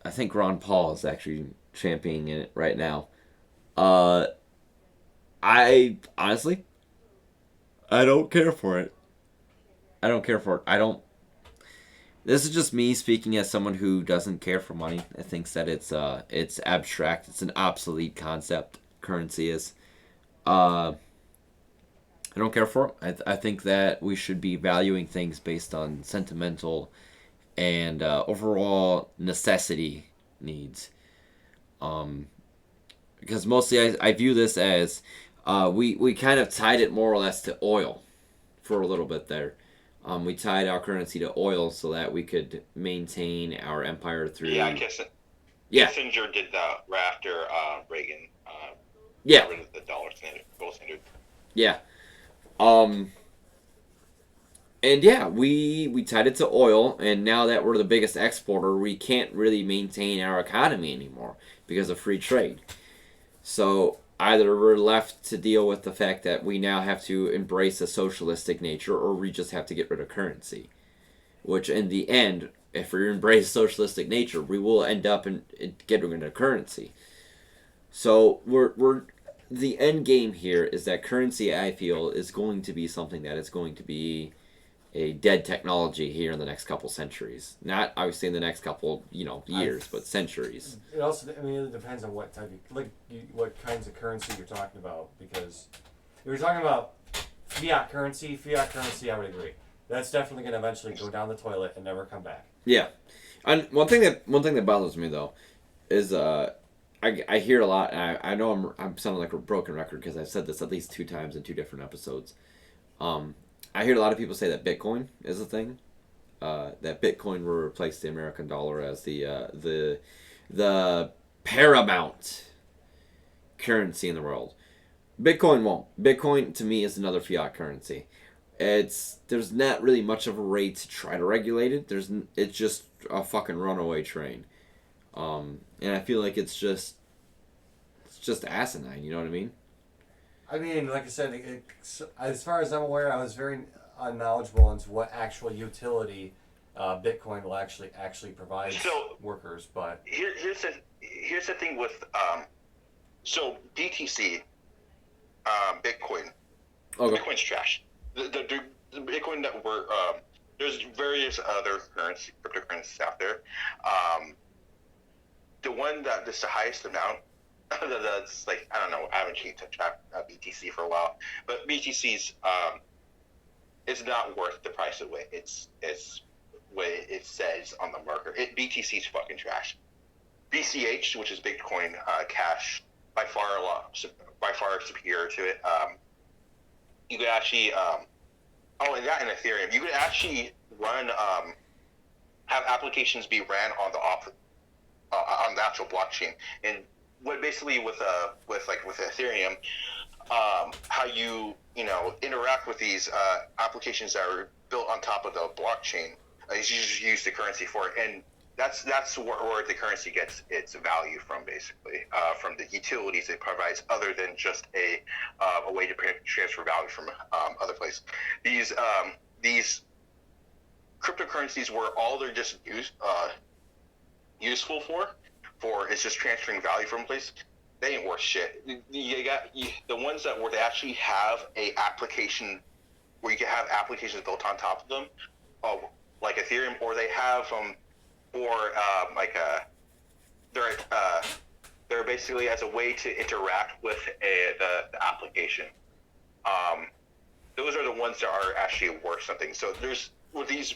think Ron Paul is actually championing it right now. I honestly, I don't care for it. This is just me speaking as someone who doesn't care for money. I think that it's abstract. It's an obsolete concept. Currency is. I don't care for it. I think that we should be valuing things based on sentimental and overall necessity needs. Because mostly I view this as we kind of tied it more or less to oil for a little bit there. We tied our currency to oil so that we could maintain our empire through... Yeah, Kissinger did that right after Reagan got rid of the gold standard. Yeah. And yeah, we tied it to oil, and now that we're the biggest exporter, we can't really maintain our economy anymore because of free trade. So either we're left to deal with the fact that we now have to embrace a socialistic nature, or we just have to get rid of currency. Which in the end, if we embrace socialistic nature, we will end up in getting rid of currency. So we're the end game here is that currency, I feel, is going to be something that is going to be a dead technology here in the next couple centuries. Not obviously in the next couple, years, but centuries. It also, it depends on what type of, what kinds of currency you're talking about. Because if you're talking about fiat currency, I would agree. That's definitely going to eventually go down the toilet and never come back. Yeah, and one thing that bothers me though is I hear a lot, and I know I'm sounding like a broken record because I've said this at least 2 times in 2 different episodes. I hear a lot of people say that Bitcoin is a thing, that Bitcoin will replace the American dollar as the paramount currency in the world. Bitcoin won't. Bitcoin to me is another fiat currency. There's not really much of a rate to try to regulate it. It's just a fucking runaway train. And I feel like it's just asinine, you know what I mean? I mean, like I said, as far as I'm aware, I was very unknowledgeable into what actual utility Bitcoin will actually provide workers. But here's the thing with so BTC, Bitcoin. Okay. Bitcoin's trash. The Bitcoin that there's various other cryptocurrencies out there. The one that is the highest amount That's like, I don't know. I haven't kept track of BTC for a while, but BTC's it's not worth the price of it. It's what it says on the marker. BTC's fucking trash. BCH, which is Bitcoin Cash, by far superior to it. You could actually and that in Ethereum, you could actually run have applications be ran on the actual blockchain. And what basically with Ethereum, how you interact with these applications that are built on top of the blockchain is you just use the currency for it, and that's where the currency gets its value from, basically, from the utilities it provides, other than just a way to transfer value from other places. These cryptocurrencies, where all they're just useful for is just transferring value from place, they ain't worth shit. You got the ones where they actually have a application, where you can have applications built on top of them, like Ethereum, or they have they're basically as a way to interact with the application. Those are the ones that are actually worth something. So there's with these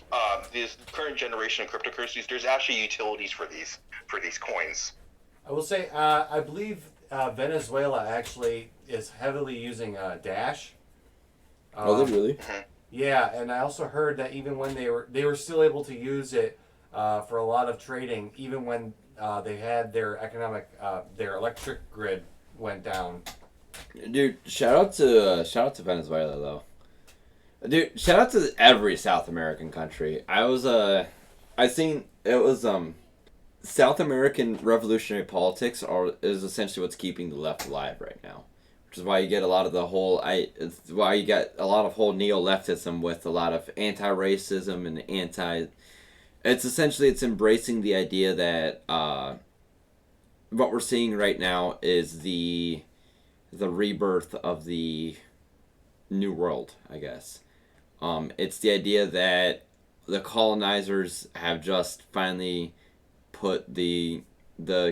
current generation of cryptocurrencies, there's actually utilities for these coins. I will say, I believe Venezuela actually is heavily using Dash. Oh, they really? Yeah, and I also heard that even when they were still able to use it for a lot of trading, even when they had their electric grid went down. Dude, shout out to Venezuela though. Dude, shout out to every South American country. I seen it was South American revolutionary politics is essentially what's keeping the left alive right now, which is why you get a lot of it's why you get a lot of whole neo-leftism with a lot of anti-racism and it's embracing the idea that what we're seeing right now is the rebirth of the new world, I guess. It's the idea that the colonizers have just finally put the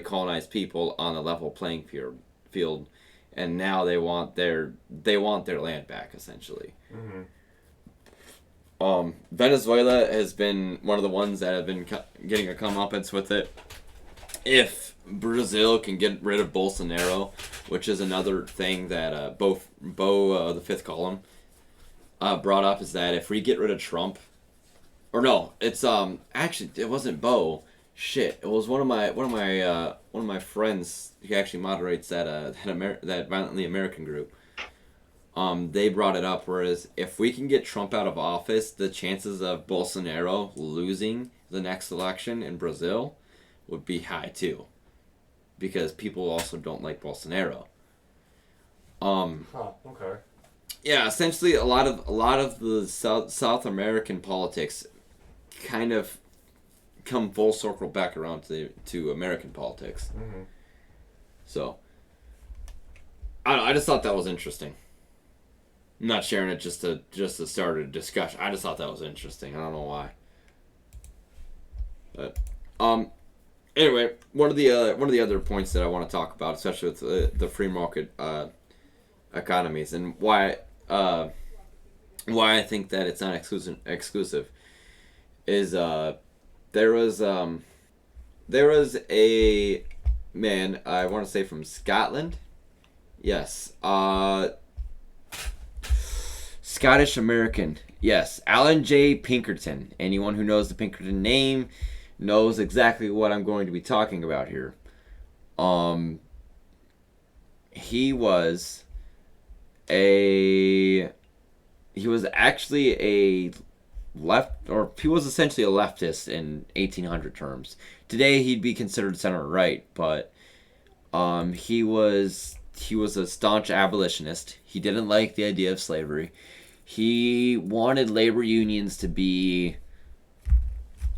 colonized people on a level playing field, and now they want their land back, essentially. Mm-hmm. Venezuela has been one of the ones that have been getting a comeuppance with it. If Brazil can get rid of Bolsonaro, which is another thing that Bo the fifth column brought up, is that if we get rid of Trump, or no, it's actually it wasn't Bo. Shit, it was one of my friends who actually moderates that Violently American group. They brought it up, whereas if we can get Trump out of office, the chances of Bolsonaro losing the next election in Brazil would be high too, because people also don't like Bolsonaro. Okay. Yeah, essentially a lot of the South American politics kind of come full circle back around to American politics. Mm-hmm. So I don't know, I just thought that was interesting. I'm not sharing it just to start a discussion. I just thought that was interesting. I don't know why. But anyway, one of the other points that I want to talk about, especially with the free market economies, and why I think that it's not exclusive is there was a man, I want to say from Scotland. Yes. Scottish American. Yes. Alan J. Pinkerton. Anyone who knows the Pinkerton name knows exactly what I'm going to be talking about here. He was actually he was essentially a leftist in 1800 terms. Today he'd be considered center right, but he was a staunch abolitionist. He didn't like the idea of slavery. He wanted labor unions to be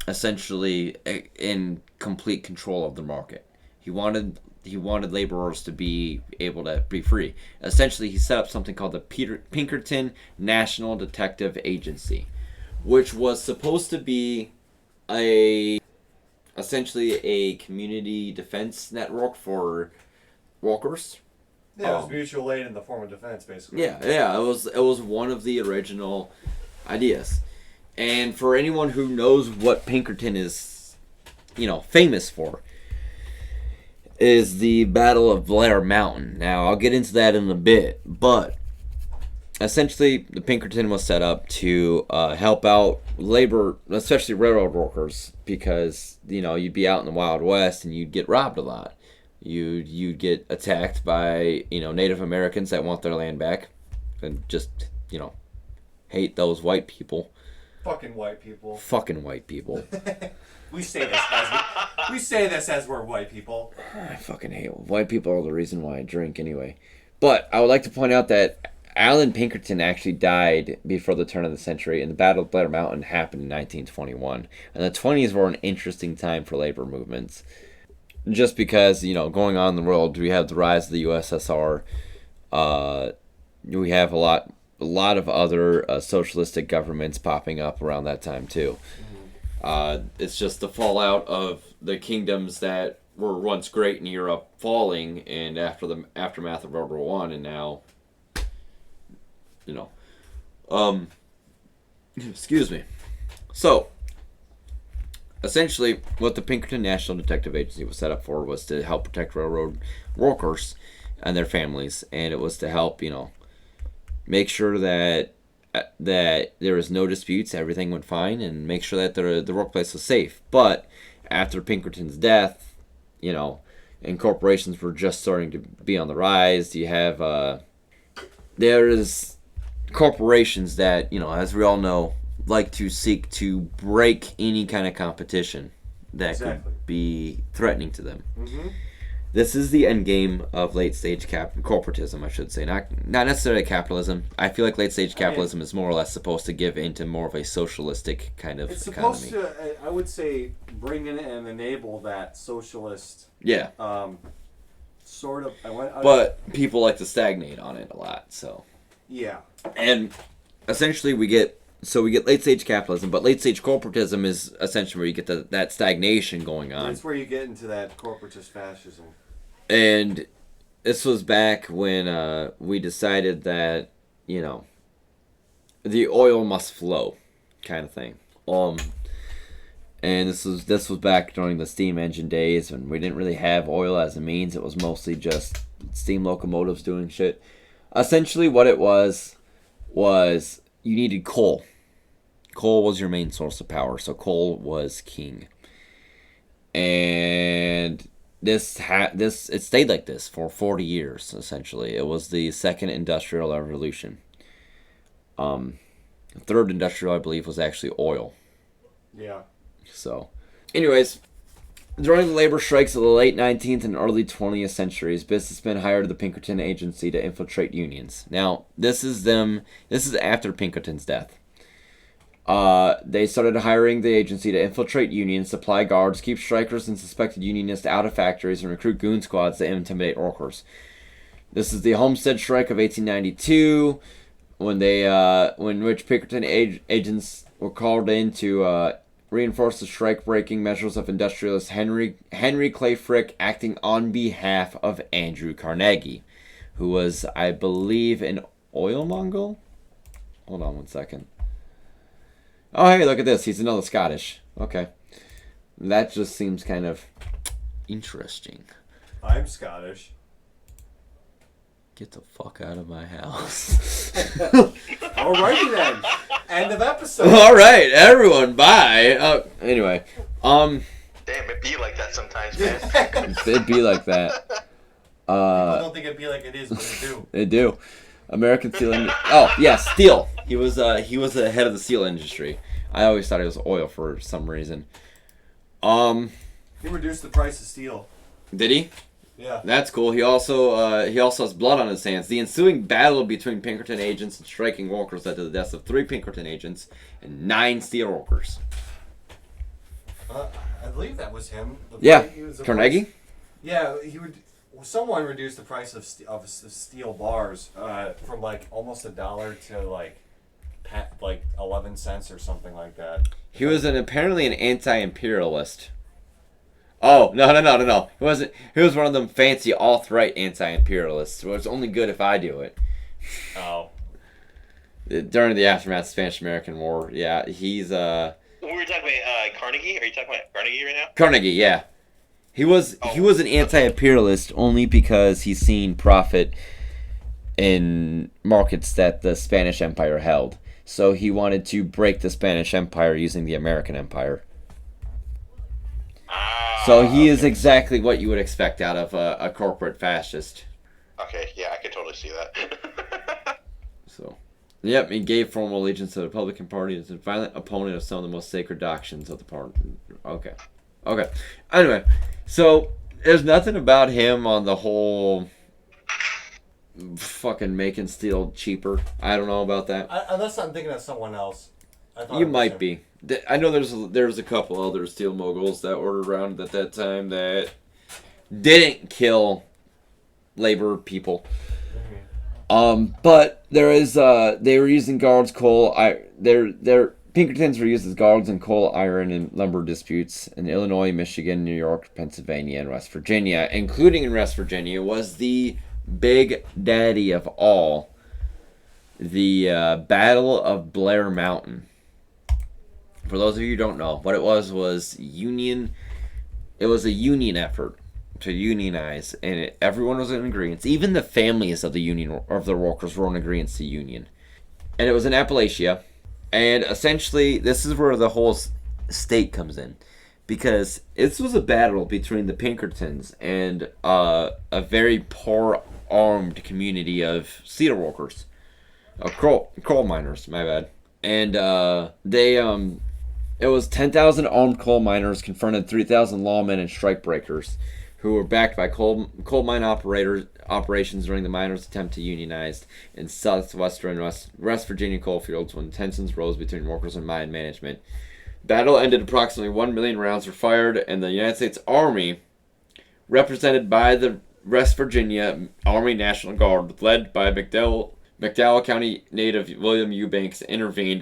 essentially in complete control of the market. He wanted laborers to be able to be free. Essentially, he set up something called the Pinkerton National Detective Agency, which was supposed to be essentially a community defense network for workers. Yeah, it was mutual aid in the form of defense, basically. Yeah, it was one of the original ideas. And for anyone who knows what Pinkerton is, famous for, is the Battle of Blair Mountain. Now, I'll get into that in a bit, but essentially, the Pinkerton was set up to help out labor, especially railroad workers, because, you'd be out in the Wild West and you'd get robbed a lot. You'd get attacked by, Native Americans that want their land back and just, hate those white people. Fucking white people. Fucking white people. We say this as we're white people. I fucking hate white people are the reason why I drink anyway. But I would like to point out that Alan Pinkerton actually died before the turn of the century, and the Battle of Blair Mountain happened in 1921. And the 20s were an interesting time for labor movements. Just because, going on in the world, we have the rise of the USSR. We have a lot of other socialistic governments popping up around that time too. It's just the fallout of the kingdoms that were once great in Europe falling, and after the aftermath of World War One, and now, excuse me. So, essentially, what the Pinkerton National Detective Agency was set up for was to help protect railroad workers and their families, and it was to help, make sure that there was no disputes, everything went fine, and make sure that the workplace was safe. But after Pinkerton's death, and corporations were just starting to be on the rise, you have there's corporations that, as we all know, like to seek to break any kind of competition that could be threatening to them. Mm-hmm. This is the end game of late stage corporatism, I should say. Not necessarily capitalism. I feel like late stage capitalism is more or less supposed to give into more of a socialistic kind of economy. It's supposed to, I would say, bring in and enable that socialist. Yeah. Sort of. But people like to stagnate on it a lot. So. Yeah. And essentially, we get late stage capitalism, but late stage corporatism is essentially where you get that stagnation going on. That's where you get into that corporatist fascism. And this was back when we decided that, the oil must flow, kind of thing. And this was back during the steam engine days, when we didn't really have oil as a means. It was mostly just steam locomotives doing shit. Essentially, what it was you needed coal. Coal was your main source of power, so coal was king. And it stayed like this for 40 years, essentially. It was the second industrial revolution. The third industrial, I believe, was actually oil. Yeah. So, anyways, during the labor strikes of the late 19th and early 20th centuries, businessmen hired the Pinkerton Agency to infiltrate unions. Now, this is after Pinkerton's death. They started hiring the agency to infiltrate unions, supply guards, keep strikers and suspected unionists out of factories, and recruit goon squads to intimidate workers. This is the Homestead Strike of 1892, when which Pinkerton agents were called in to reinforce the strike-breaking measures of industrialist Henry Clay Frick, acting on behalf of Andrew Carnegie, who was, I believe, an oil Mongol? Hold on one second. Oh, hey, look at this. He's another Scottish. Okay. That just seems kind of interesting. I'm Scottish. Get the fuck out of my house. Alrighty then. End of episode. All right, everyone, bye. Anyway, Damn, it be like that sometimes, man. it'd be like that. I don't think it'd be like it is, but it do. They do. American steel. Oh yeah, steel. He was the head of the steel industry. I always thought it was oil for some reason. He reduced the price of steel. Did he? Yeah. That's cool. He also has blood on his hands. The ensuing battle between Pinkerton agents and striking workers led to the deaths of 3 Pinkerton agents and 9 steel workers. I believe that was him. Carnegie. Yeah, someone reduced the price of steel bars from like almost $1 to like 11 cents or something like that. He was apparently an anti-imperialist. Oh, no. He wasn't. He was one of them fancy alt-right anti-imperialists. Well, it's only good if I do it. Oh. During the aftermath of the Spanish-American War, yeah, he's, We were talking about Carnegie? Are you talking about Carnegie right now? Carnegie, yeah. He was an anti-imperialist only because he's seen profit in markets that the Spanish Empire held. So he wanted to break the Spanish Empire using the American Empire. So he is exactly what you would expect out of a corporate fascist. Okay, yeah, I can totally see that. So, yep, he gave formal allegiance to the Republican Party as a violent opponent of some of the most sacred doctrines of the party. Okay. Anyway, so there's nothing about him on the whole fucking making steel cheaper. I don't know about that. Unless I'm thinking of someone else. You might be. I know there's a couple other steel moguls that were around at that time that didn't kill labor people. But there is they were using guards, coal. Their Pinkertons were used as guards in coal, iron, and lumber disputes in Illinois, Michigan, New York, Pennsylvania, and West Virginia. Including in West Virginia was the big daddy of all, the Battle of Blair Mountain. For those of you who don't know, what it was union. It was a union effort to unionize, and everyone was in agreement. Even the families of the union of the workers were in agreement to union. And it was in Appalachia, and essentially this is where the whole state comes in, because this was a battle between the Pinkertons and a very poor armed community of steel workers, coal miners. My bad. And it was 10,000 armed coal miners confronted 3,000 lawmen and strikebreakers, who were backed by coal mine operations during the miners' attempt to unionize in southwestern West Virginia coal fields when tensions rose between workers and mine management. Battle ended. Approximately 1 million rounds were fired, and the United States Army, represented by the West Virginia Army National Guard, led by McDowell County native William Eubanks, intervened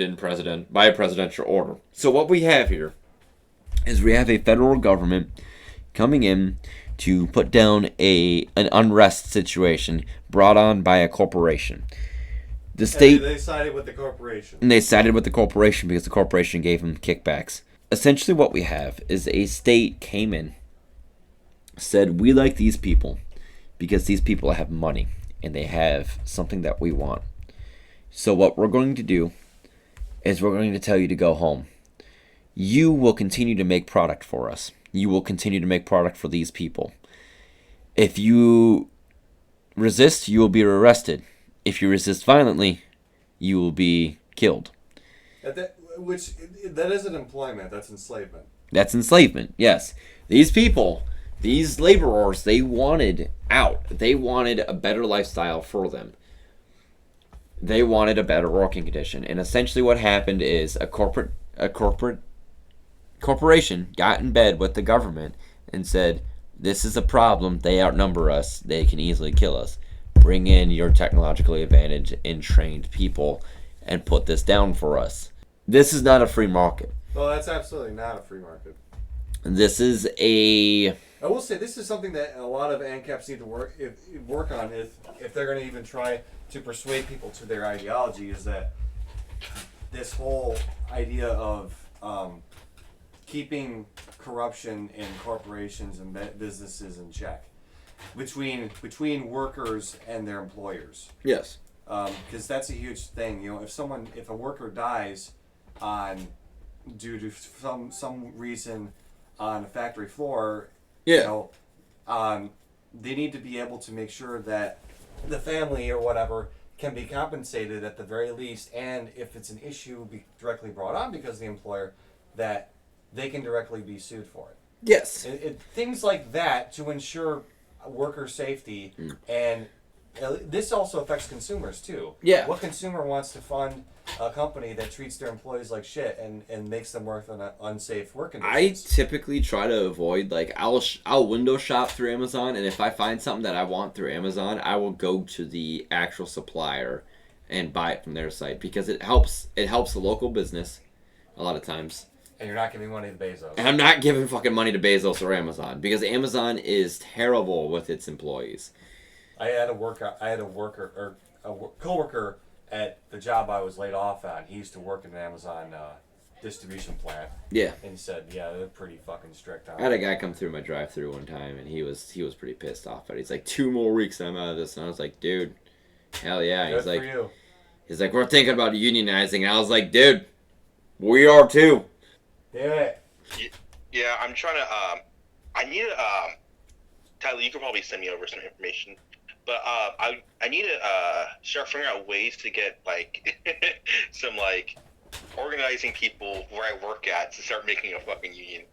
by presidential order. So what we have here is we have a federal government coming in to put down an unrest situation brought on by a corporation. The state, they sided with the corporation. And they sided with the corporation because the corporation gave them kickbacks. Essentially what we have is a state came in, said, we like these people because these people have money and they have something that we want. So what we're going to do is we're going to tell you to go home. You will continue to make product for us. You will continue to make product for these people. If you resist, you will be arrested. If you resist violently, you will be killed. That isn't employment, that's enslavement. That's enslavement, yes. These people, these laborers, they wanted out. They wanted a better lifestyle for them. They wanted a better working condition. And essentially what happened is a corporation got in bed with the government and said, this is a problem. They outnumber us. They can easily kill us. Bring in your technologically advantaged and trained people and put this down for us. This is not a free market. Well, that's absolutely not a free market. This is a... I will say this is something that a lot of ANCAPs need to work on if they're going to even try to persuade people to their ideology, is that this whole idea of keeping corruption in corporations and businesses in check between workers and their employers. Yes. Because that's a huge thing. You know, if a worker dies due to some reason on a factory floor, yeah. You know, they need to be able to make sure that the family or whatever can be compensated at the very least, and if it's an issue directly brought on because of the employer, that they can directly be sued for it. Yes. Things like that to ensure worker safety, and this also affects consumers too. Yeah. What consumer wants to fund a company that treats their employees like shit and makes them work on unsafe work conditions? I typically try to avoid, like, I'll window shop through Amazon, and if I find something that I want through Amazon, I will go to the actual supplier and buy it from their site, because it helps the local business a lot of times. And you're not giving money to Bezos. And I'm not giving fucking money to Bezos or Amazon because Amazon is terrible with its employees. I had a coworker at the job I was laid off at. He used to work in an Amazon distribution plant. Yeah. And he said, yeah, they're pretty fucking strict on I had a guy come through my drive-thru one time, and he was pretty pissed off. But he's like, 2 more weeks and I'm out of this. And I was like, dude, hell yeah. Good for you. He's like, we're thinking about unionizing. And I was like, dude, we are too. Damn it. Yeah, I'm trying to. I need to. Tyler, you could probably send me over some information, but I need to start figuring out ways to get like some like organizing people where I work at to start making a fucking union.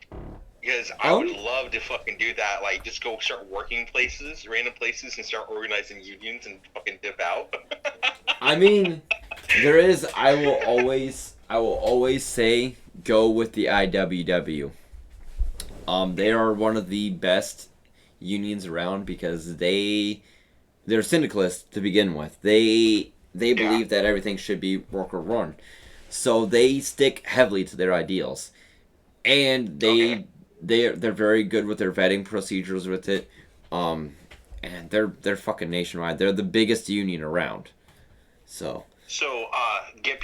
Because I would love to fucking do that. Like, just go start working places, random places, and start organizing unions and fucking dip out. I mean, there is. I will always say go with the IWW. They are one of the best unions around because they're syndicalists to begin with. They believe that everything should be worker run, so they stick heavily to their ideals, and they're very good with their vetting procedures with it. And they're fucking nationwide. They're the biggest union around. So direct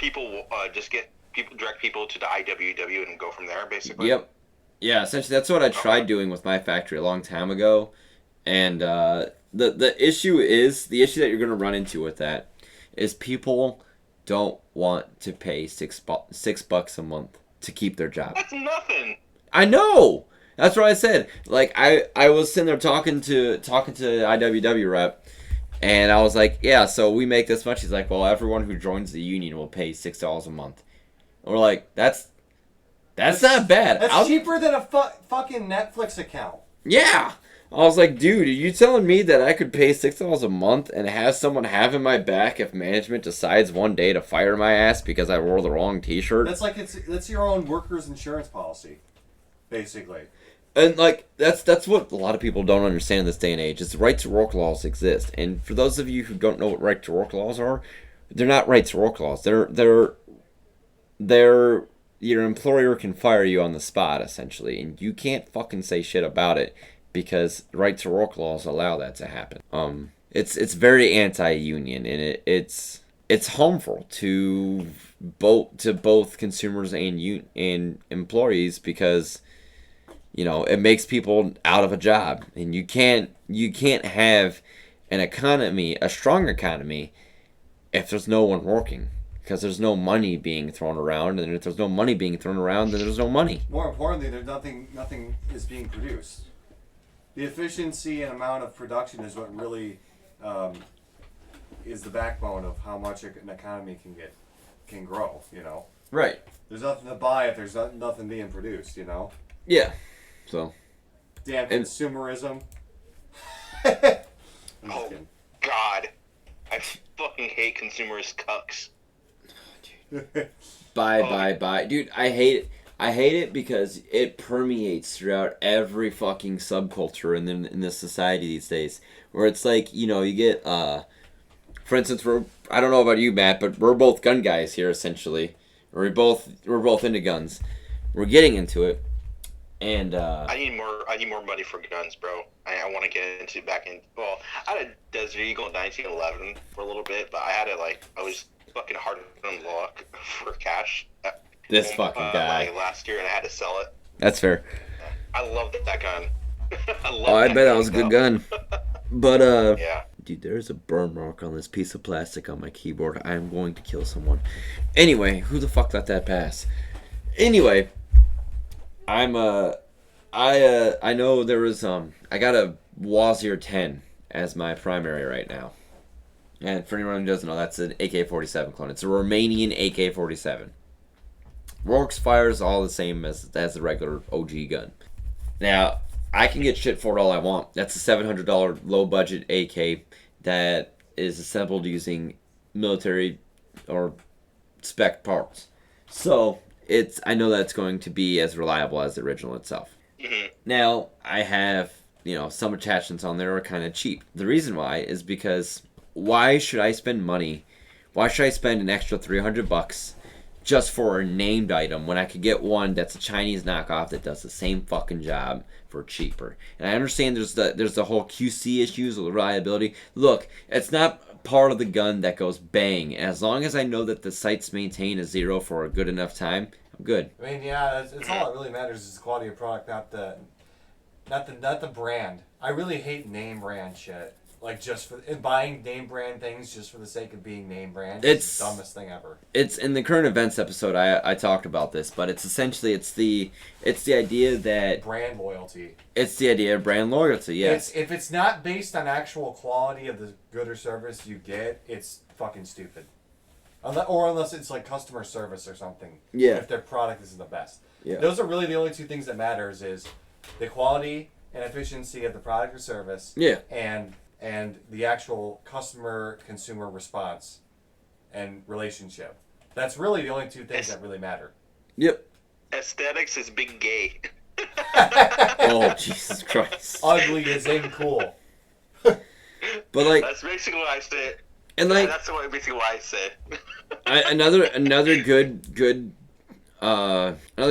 people to the IWW and go from there, basically. Yep. Yeah, essentially that's what I tried doing with my factory a long time ago. And the issue that you're gonna run into with that is people don't want to pay $6 a month to keep their job. That's nothing. I know. That's what I said. Like I was sitting there talking to IWW rep, and I was like, yeah, so we make this much. He's like, well, everyone who joins the union will pay $6 a month. And we're like, that's not bad. That's cheaper than a fucking Netflix account. Yeah. I was like, dude, are you telling me that I could pay $6 a month and have someone having my back if management decides one day to fire my ass because I wore the wrong T-shirt? That's your own workers' insurance policy, basically. And like that's what a lot of people don't understand in this day and age. Is right to work laws exist, and for those of you who don't know what right to work laws are, they're not right to work laws. They're your employer can fire you on the spot essentially, and you can't fucking say shit about it because right to work laws allow that to happen. It's very anti-union, and it's harmful to both consumers and employees because, you know, it makes people out of a job, and you can't have a strong economy if there's no one working, because there's no money being thrown around, and if there's no money being thrown around, then there's no money. More importantly, there's nothing is being produced. The efficiency and amount of production is what really is the backbone of how much an economy can grow. You know. Right. There's nothing to buy if there's nothing being produced. You know. Yeah. So. Damn consumerism. Oh God, I fucking hate consumers cucks. Bye. Dude, I hate it. I hate it because it permeates throughout every fucking subculture in this society these days. Where it's like, you know, you get, for instance, I don't know about you, Matt, but we're both gun guys here, essentially. We're both into guns. We're getting into it, and I need more money for guns, bro. I want to get back in. Well, I had a Desert Eagle in 1911 for a little bit, but I was fucking hard on luck for cash. This fucking guy. Like last year, and I had to sell it. That's fair. I love that gun. I bet that was a good gun. But yeah. Dude, there's a burn mark on this piece of plastic on my keyboard. I am going to kill someone. Anyway, who the fuck let that pass? Anyway, I know there was I got a Wazir 10 as my primary right now. And for anyone who doesn't know, that's an AK-47 clone. It's a Romanian AK-47. Works, fires all the same as the regular OG gun. Now, I can get shit for it all I want. That's a $700 low-budget AK that is assembled using military or spec parts. So, I know that's going to be as reliable as the original itself. Mm-hmm. Now, I have, some attachments on there are kind of cheap. The reason why is because why should I spend money? Why should I spend an extra $300 just for a named item when I could get one that's a Chinese knockoff that does the same fucking job for cheaper. And I understand there's the whole QC issues with reliability. Look, it's not part of the gun that goes bang. As long as I know that the sights maintain a 0 for a good enough time, I'm good. I mean, yeah, it's all that really matters is the quality of product, not the brand. I really hate name brand shit. Like just for buying name brand things just for the sake of being name brand. It's the dumbest thing ever. It's in the current events episode. I talked about this, but it's essentially it's the idea that brand loyalty. It's the idea of brand loyalty. Yes. If it's not based on actual quality of the good or service you get, it's fucking stupid. Unless it's like customer service or something. Yeah. If their product isn't the best. Yeah. Those are really the only two things that matters is the quality and efficiency of the product or service. Yeah. And the actual customer-consumer response and relationship. That's really the only two things that really matter. Yep. Aesthetics is big gay. Oh, Jesus Christ. Ugly is in cool. But like... That's basically what I say. And like... That's basically what I say. another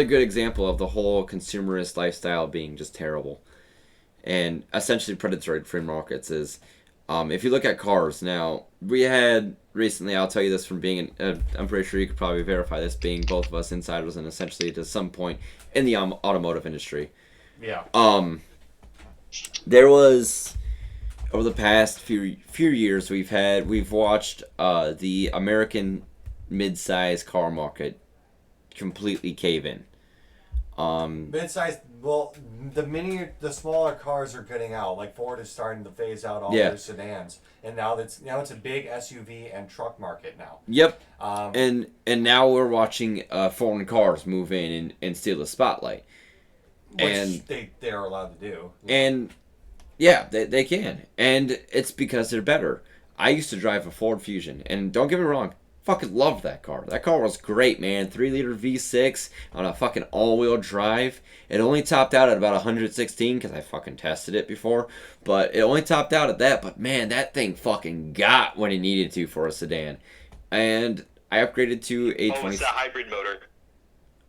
good example of the whole consumerist lifestyle being just terrible. And essentially predatory free markets is, if you look at cars now, we had recently, I'll tell you this from being, I'm pretty sure you could probably verify this, being both of us insiders and essentially to some point in the automotive industry. Yeah. There was, over the past few years, we've watched the American mid-size car market completely cave in. Mid-size, well, the smaller cars are getting out. Like Ford is starting to phase out all their sedans, and now it's a big SUV and truck market now. Yep. And now we're watching foreign cars move in and steal the spotlight. Which they are allowed to do. And yeah, they can, and it's because they're better. I used to drive a Ford Fusion, and don't get me wrong. Fucking loved that car. That car was great, man. 3-liter V6 on a fucking all-wheel drive. It only topped out at about 116 because I fucking tested it before. But it only topped out at that. But man, that thing fucking got when it needed to for a sedan. And I upgraded to a 20. It's a hybrid motor.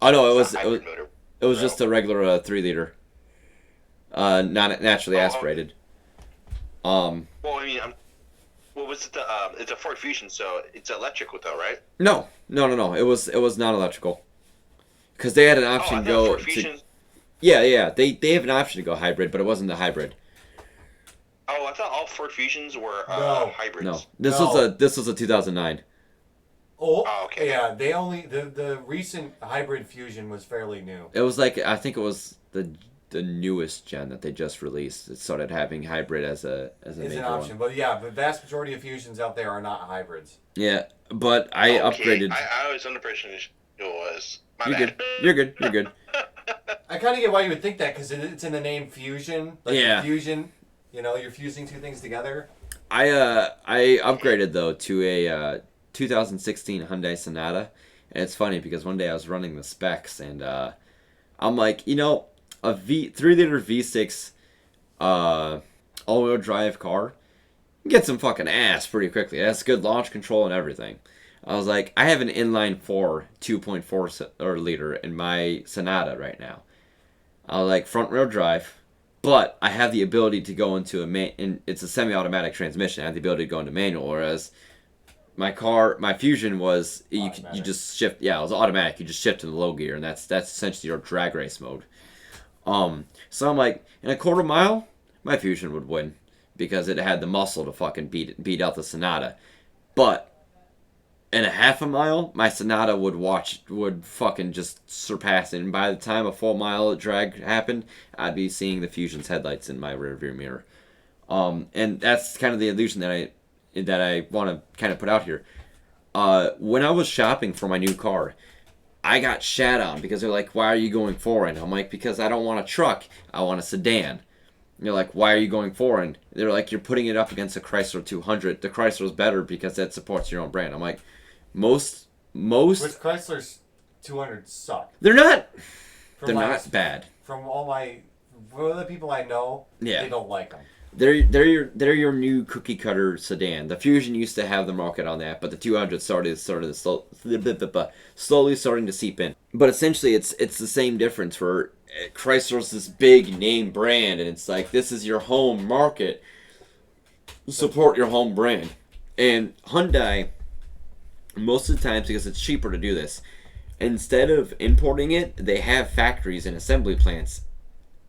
Oh no, it was No. just a regular 3-liter. Not naturally aspirated. Well, I mean, what was it? It's a Ford Fusion, so it's electrical, though, right? No. It was not electrical. Because they had an option to go. Ford Fusions... Yeah. They have an option to go hybrid, but it wasn't the hybrid. Oh, I thought all Ford Fusions were hybrids. No, this was a 2009. Oh, okay. Yeah. They only the recent hybrid Fusion was fairly new. It was like I think it was the newest gen that they just released. It started having hybrid as a major an option, one. but yeah, the vast majority of Fusions out there are not hybrids. Yeah, but I upgraded. I was under the impression it was. You're good. I kind of get why you would think that because it's in the name Fusion. Like Yeah. Fusion, you're fusing two things together. I upgraded though to a 2016 Hyundai Sonata, and it's funny because one day I was running the specs and I'm like, a 3-liter V6 all-wheel drive car get some fucking ass pretty quickly. That's good launch control and everything. I was like, I have an inline 4 2.4 liter in my Sonata right now. I was like, front wheel drive, but I have the ability to go into it's a semi-automatic transmission. I have the ability to go into manual, whereas my Fusion was you just shift. Yeah, it was automatic. You just shift to the low gear, and that's essentially your drag race mode. So I'm like, in a quarter mile, my Fusion would win because it had the muscle to fucking beat out the Sonata. But in a half a mile, my Sonata would fucking just surpass it. And by the time a full mile drag happened, I'd be seeing the Fusion's headlights in my rearview mirror. And that's kind of the illusion that I want to kind of put out here. When I was shopping for my new car, I got shat on because they're like, why are you going foreign? I'm like, because I don't want a truck, I want a sedan. And they're like, why are you going foreign? They're like, you're putting it up against a Chrysler 200. The Chrysler's better because that supports your own brand. I'm like, most Which Chrysler's 200 suck. They're not. From They're my- not bad. From all the people I know, Yeah. they don't like them. they're your new cookie cutter sedan. The Fusion used to have the market on that, but the 200 started slowly starting to seep in. But essentially, it's the same difference. Where Chrysler's this big name brand, and it's like, this is your home market. Support your home brand. And Hyundai, most of the times, because it's cheaper to do this, instead of importing it, they have factories and assembly plants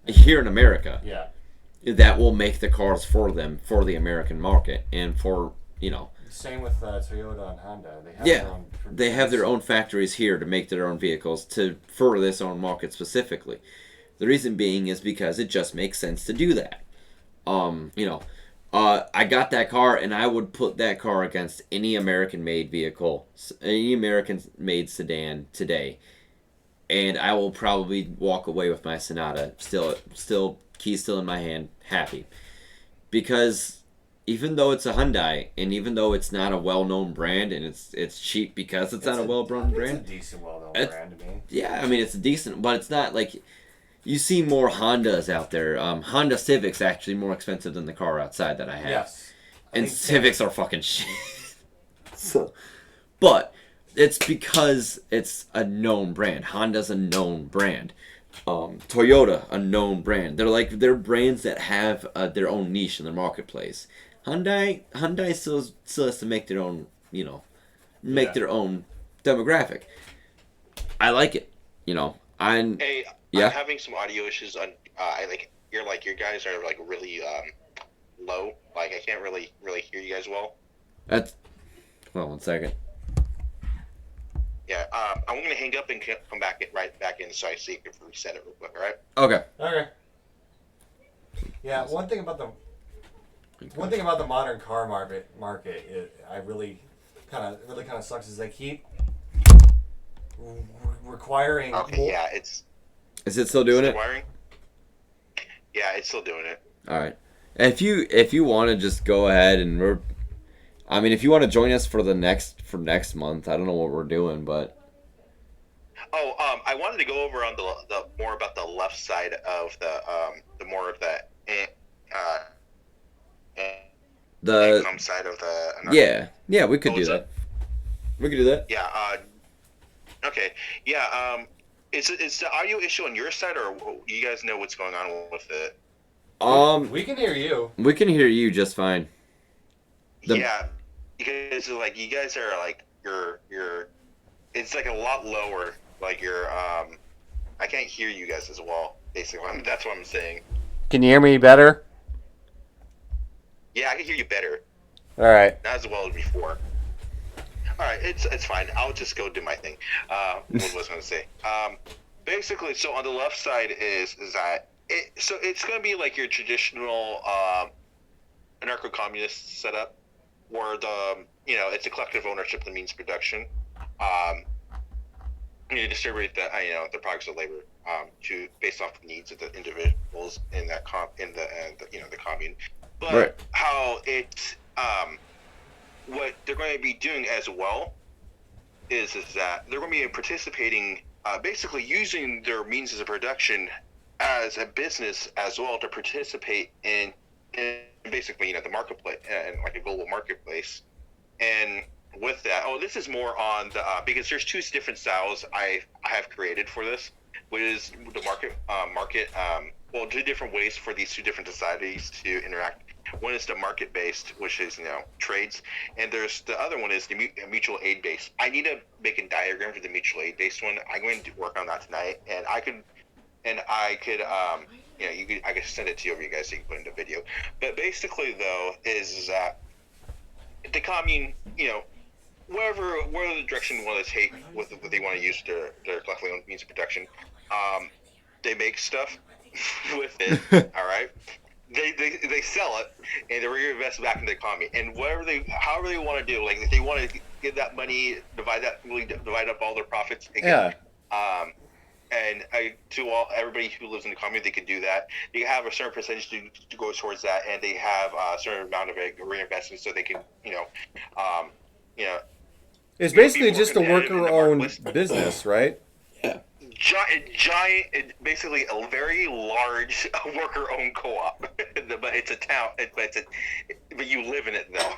here in America. Yeah. That will make the cars for them, for the American market, and for, Same with Toyota and Honda. They have yeah, their own they have their own factories here to make their own vehicles for this own market specifically. The reason being is because it just makes sense to do that. I got that car, and I would put that car against any American-made vehicle, any American-made sedan today, and I will probably walk away with my Sonata, still keys still in my hand, happy, because even though it's a Hyundai, and even though it's not a well-known brand, and it's cheap because it's not a well-known brand, It's a decent, well-known brand to me. yeah, I mean it's decent, but it's not like. You see more Hondas out there. Honda Civic's actually more expensive than the car outside that I have. Yes. And Civics are fucking shit. But it's because it's a known brand. Honda's a known brand. Toyota, a known brand. They're brands that have their own niche in the marketplace. Hyundai still has to make their own, their own demographic. I like it. Hey, Yeah. I'm having some audio issues on. Your guys are like really low. Like I can't really hear you guys well. Hold on 1 second. Yeah. I'm gonna hang up and come right back in so I see if we reset it real quick. All right. Okay. Okay. Yeah, one thing about the modern car market, I really kind of sucks is they keep requiring. Is Okay. it still doing it? Wiring? Yeah, it's still doing it. All right. If you want to just go ahead and if you want to join us for next month, I don't know what we're doing, but. Oh, I wanted to go over on the more about the left side of the more of the income side of the. Yeah, we could do that. We could do that. Yeah. Okay. Yeah. Is the audio issue on your side, or you guys know what's going on with it? We can hear you. We can hear you just fine. Yeah, because you guys are you're it's like a lot lower. Like you're I can't hear you guys as well. Basically, that's what I'm saying. Can you hear me better? Yeah, I can hear you better. All right. Not as well as before. All right, it's fine. I'll just go do my thing. What was I going to say? Basically, so on the left side is that so it's going to be like your traditional anarcho-communist setup, where it's a collective ownership that means production. You distribute the products of labor based off the needs of the individuals in the commune. But right. How it what they're going to be doing as well is that they're going to be participating, basically using their means of production as a business as well to participate in basically the marketplace and like a global marketplace. And with that, this is more on the because there's two different styles I have created for this, which is the market. Two different ways for these two different societies to interact. One is the market-based, which is trades, and there's the other one is the mutual aid-based. I need to make a diagram for the mutual aid-based one. I'm going to work on that tonight, and I could I could send it to you guys so you can put in the video. But basically, though, is that the commune, wherever the direction they want to take with what they want to use their collectively owned means of production, they make stuff with it. All right. They sell it and they reinvest back into the economy, and however they want to do, like if they want to give that money, divide up all their profits again. Yeah. And to everybody who lives in the economy, they can do that. They have a certain percentage to go towards that, and they have a certain amount of reinvestment, so they can It's basically just a worker-owned business, right? Yeah. giant, basically a very large worker-owned co-op, but it's a town. But you live in it though.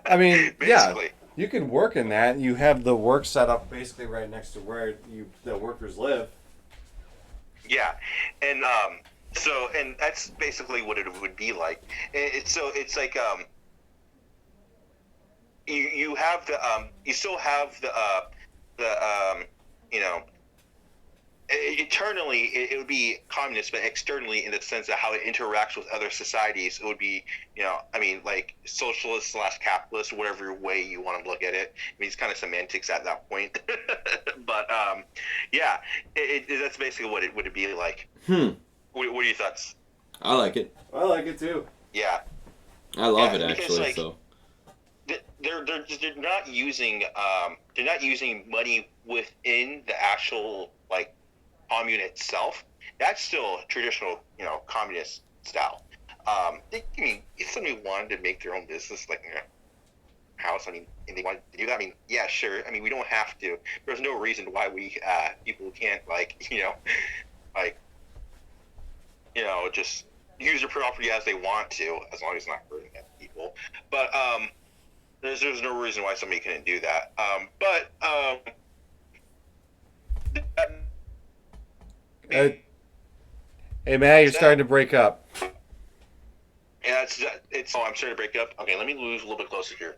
I mean, yeah, Basically. you can work in that. You have the work set up basically right next to where the workers live. Yeah, and and that's basically what it would be like. It's like you have you still have you know, internally it would be communist, but externally in the sense of how it interacts with other societies, it would be, I mean, like socialist / capitalist, whatever way you want to look at it. I mean, it's kind of semantics at that point. But yeah, that's basically what it would be like. What are your thoughts? I like it. I like it too. Yeah, I love Yeah, it because, actually. like, So they're not using money within the actual like commune itself. That's still traditional, communist style. I mean, if somebody wanted to make their own business, like in a house, I mean, and they wanted to do that, I mean, yeah, sure. I mean, we don't have to. There's no reason why we people can't, like, like, just use their property as they want to, as long as it's not hurting other people. But there's no reason why somebody couldn't do that. Hey, Matt, you're starting to break up. Yeah, oh, I'm starting to break up. Okay, let me move a little bit closer here.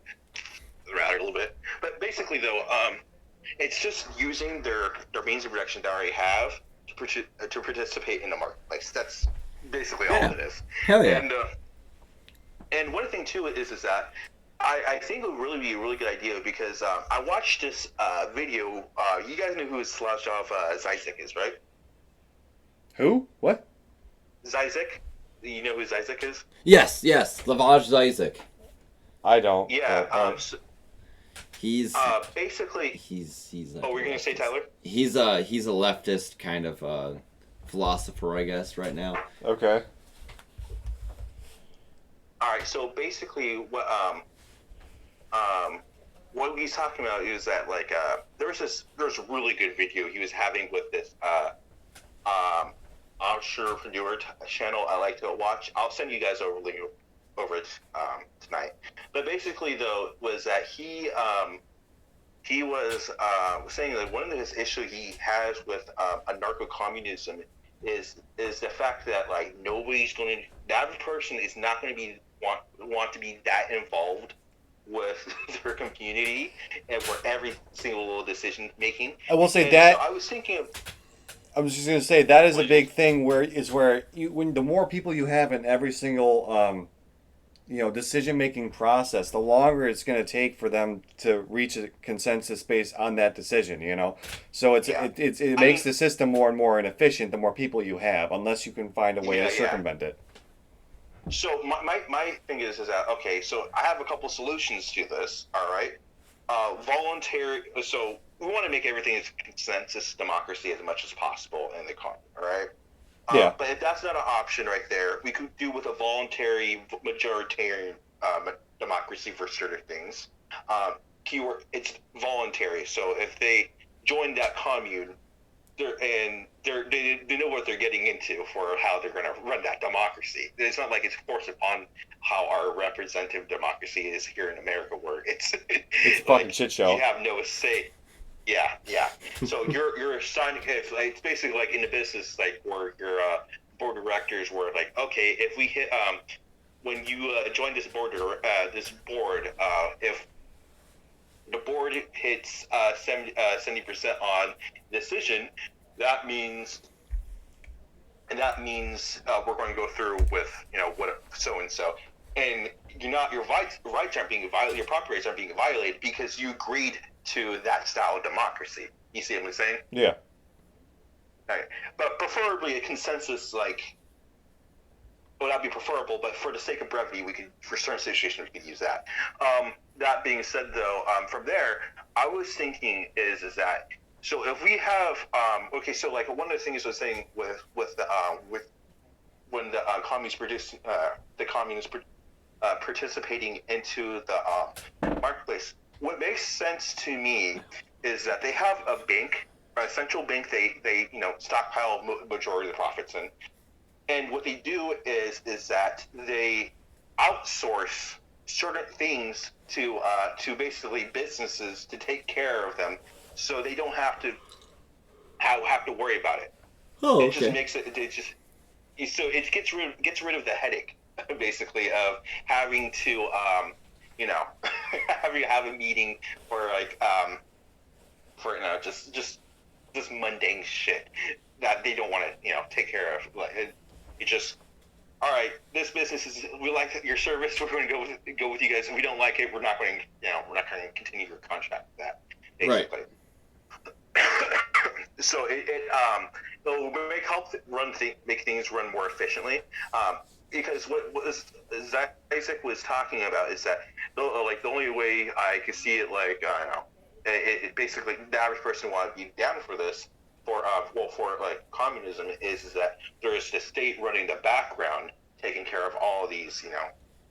Rather a little bit. But basically, though, it's just using their means of production they already have to participate in the marketplace. That's basically all it is. hell yeah. And one thing too is that I think it would really be a really good idea, because I watched this video. You guys know who Slavoj Zizek is, right? Who? What? Zizek. You know who Zizek is? Yes, Lavage Isaac. I don't. Yeah. He's basically. he's. Oh, were you gonna say, Tyler? He's a leftist kind of philosopher, I guess, right now. Okay. All right. So basically, what he's talking about is that, like, there's a really good video he was having with this entrepreneur channel I like to watch. I'll send you guys over it tonight. But basically, though, was that he was saying that one of his issues he has with anarcho-communism is the fact that, like, that person is not going to want to be that involved with their community and for every single little decision making. I will say and that. So I was thinking of. I was just going to say that is a big thing when the more people you have in every single decision making process, the longer it's going to take for them to reach a consensus based on that decision. So it makes the system more and more inefficient the more people you have, unless you can find a way to circumvent it. So my thing is that, okay, so I have a couple solutions to this. All right, voluntary. So we want to make everything as consensus democracy as much as possible in the economy. All right. Yeah. But if that's not an option right there, we could do with a voluntary majoritarian democracy for certain things. Keyword, it's voluntary. So if they join that commune, they know what they're getting into for how they're going to run that democracy. It's not like it's forced upon how our representative democracy is here in America, where it's a fucking shit show. You have no say. Yeah. So you're assigning. It's basically like in the business, like where your board of directors were like, okay, if we hit when you join this board, if the board hits 70% on decision, that means we're going to go through with what so and so, and your rights aren't being violated, your property rights aren't being violated because you agreed to that style of democracy. You see what I'm saying? Yeah. Okay. But preferably a consensus, like, would not be preferable, but for the sake of brevity, for certain situations, we could use that. That being said, though, from there, I was thinking is that, so if we have, okay, so like one of the things I was saying with when the communists participating into the marketplace, what makes sense to me is that they have a bank a central bank. They stockpile majority of the profits in, and what they do is that they outsource certain things to basically businesses to take care of them, so they don't have to worry about it. Oh, It just okay. makes it just so it gets rid of the headache basically of having to having to have a meeting for for just mundane shit that they don't want to take care of. Like it just all right, this business we like your service, we're going to go with you guys, and we don't like it, we're not going to continue your contract with that Right. basically. So it'll make things run more efficiently. Because Zach Isaac was talking about is that the only way I could see it, like I don't know, it basically the average person would be down for this for like communism is that there is the state running the background taking care of all these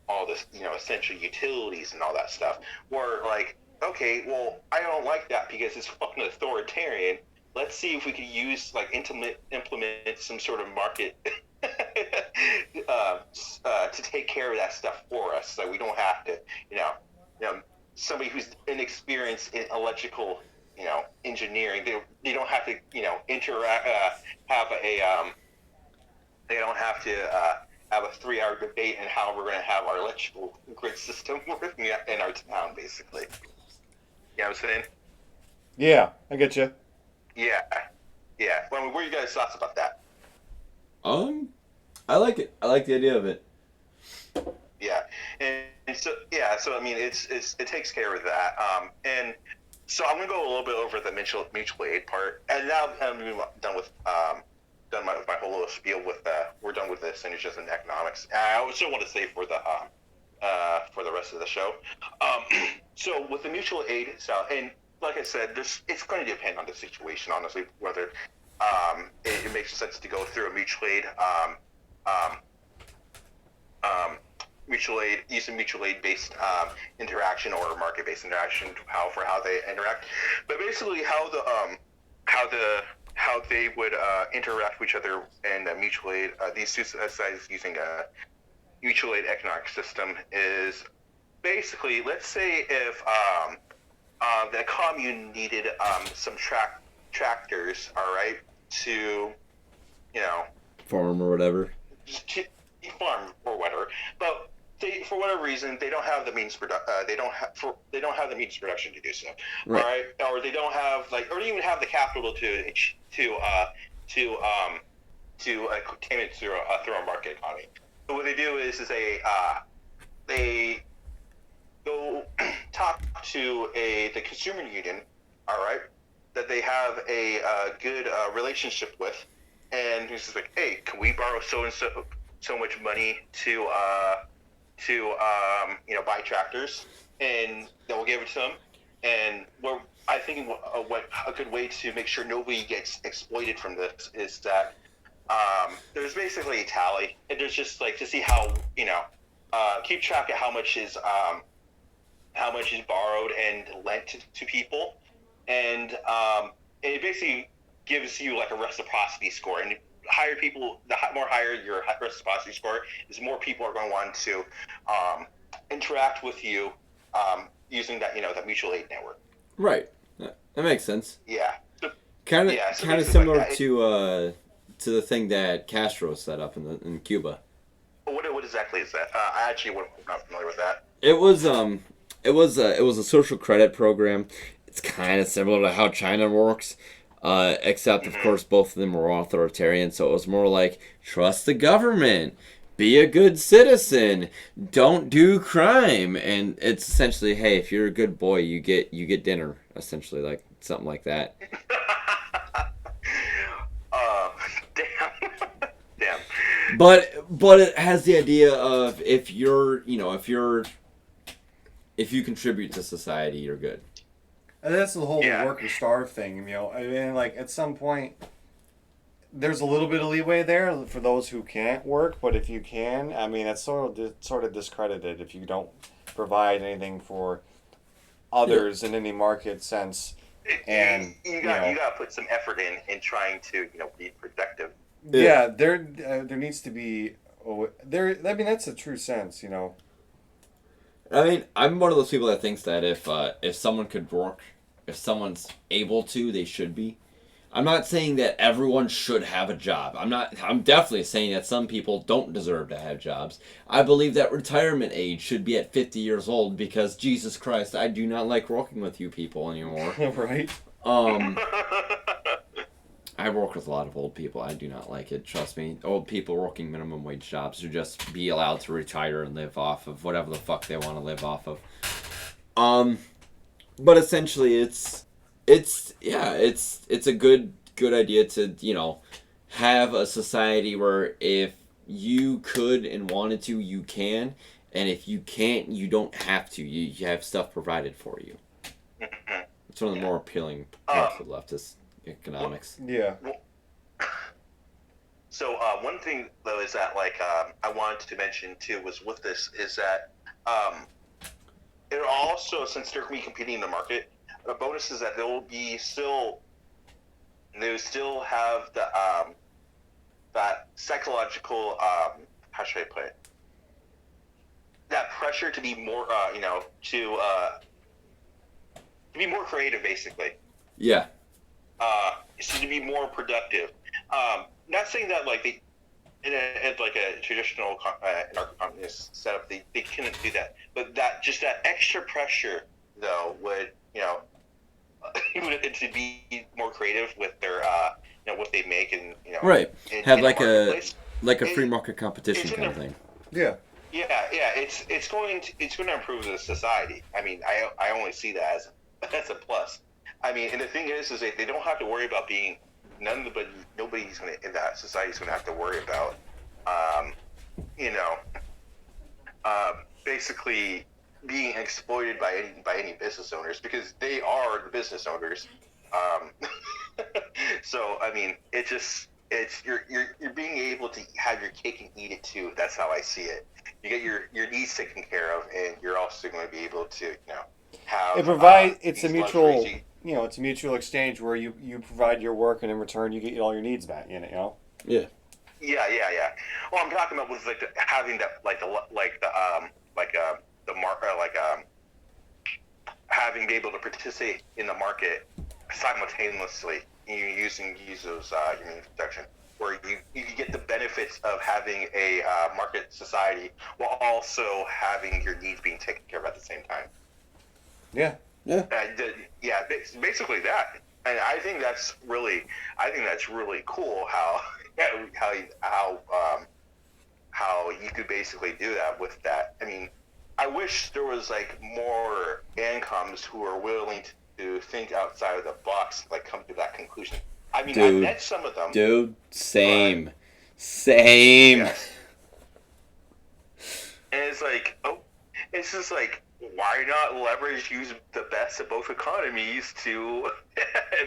all this essential utilities and all that stuff. Or like, okay, well, I don't like that because it's fucking authoritarian. Let's see if we could use implement some sort of market to take care of that stuff for us, so we don't have to somebody who's inexperienced in electrical engineering, they don't have to interact have a they don't have to have a 3-hour debate on how we're going to have our electrical grid system working in our town, basically. You know what I'm saying? Yeah, I get you. Yeah. Well, what are you guys' thoughts about that? I like it. I like the idea of it. Yeah, and so I mean, it takes care of that. And so I'm gonna go a little bit over the mutual aid part, and now I'm done with my whole little spiel with we're done with the synergism and economics. I still want to say for the rest of the show. So with the mutual aid style, and like I said, it's going to depend on the situation, honestly, whether it makes sense to go through a mutual aid. Using mutual aid based interaction or market based interaction, how they interact, but basically how they would interact with each other in mutual aid. These two sides using a mutual aid economic system is basically, let's say if the commune needed some tractors, all right, to Farm or whatever. farm or whatever, but for whatever reason they don't have the means they don't have the means of production to do so. Right. All right, or they don't have or even have the capital to obtain it through a market economy. So what they do is they go talk to the consumer union, all right, that they have a good relationship with, and he's just like, hey, can we borrow so much money to buy tractors, and then we'll give it to them. And I think a good way to make sure nobody gets exploited from this is that there's basically a tally, and there's just like to see how keep track of how much is borrowed and lent to people, and it basically gives you like a reciprocity score. And higher people, the more higher your reciprocity score is, more people are going to want to interact with you using that that mutual aid network. Right. That makes sense. Yeah. Kind of basically similar like to the thing that Castro set up in Cuba. What exactly is that? I actually am not familiar with that. It was a social credit program. It's kind of similar to how China works. Except, of course, both of them were authoritarian, so it was more like, trust the government, be a good citizen, don't do crime, and it's essentially, hey, if you're a good boy, you get dinner, essentially, like something like that. Damn. But it has the idea of if you contribute to society, you're good. And that's the whole Yeah. work or starve thing, I mean, like, at some point, there's a little bit of leeway there for those who can't work, but if you can, I mean, it's sort of discredited if you don't provide anything for others in any market sense. And you got to put some effort in trying to be productive. Yeah, there needs to be there. I mean, that's a true sense, I mean, I'm one of those people that thinks that if someone could work, if someone's able to, they should be. I'm not saying that everyone should have a job. I'm definitely saying that some people don't deserve to have jobs. I believe that retirement age should be at 50 years old because Jesus Christ, I do not like working with you people anymore. Right? I work with a lot of old people. I do not like it. Trust me. Old people working minimum wage jobs should just be allowed to retire and live off of whatever the fuck they want to live off of. But essentially, it's a good idea to have a society where if you could and wanted to, you can, and if you can't, you don't have to. You have stuff provided for you. It's one of the more appealing parts of leftist economics. Yeah. So one thing though is that I wanted to mention too was with this is that it also, since they're going to be competing in the market, the bonus is that they will still have the that psychological how should I put it, that pressure to be more to be more creative basically. Yeah. So to be more productive. Not saying that in a traditional anarcho-communist setup they couldn't do that, but that extra pressure though would to be more creative with their what they make and right. Have in like a free It- market competition kind of thing. Yeah. Yeah, it's going to improve the society. I mean, I only see that as a plus. I mean, and the thing is they don't have to worry about being nobody's gonna in that society's gonna have to worry about basically being exploited by any business owners because they are the business owners. So I mean, you're being able to have your cake and eat it too. That's how I see it. You get your needs taken care of, and you're also going to be able to have It's a mutual luxuries. it's a mutual exchange where you provide your work and in return you get all your needs met. Yeah. Yeah. Well, I'm talking about with having that having be able to participate in the market simultaneously. You use those your protection, where you can get the benefits of having a market society while also having your needs being taken care of at the same time. Yeah. Yeah. Basically that, and I think that's really cool how you could basically do that with that. I mean, I wish there was more ANCOMs who are willing to think outside of the box, come to that conclusion. I mean, I met some of them. Dude, same. Yes. And it's just why not use the best of both economies to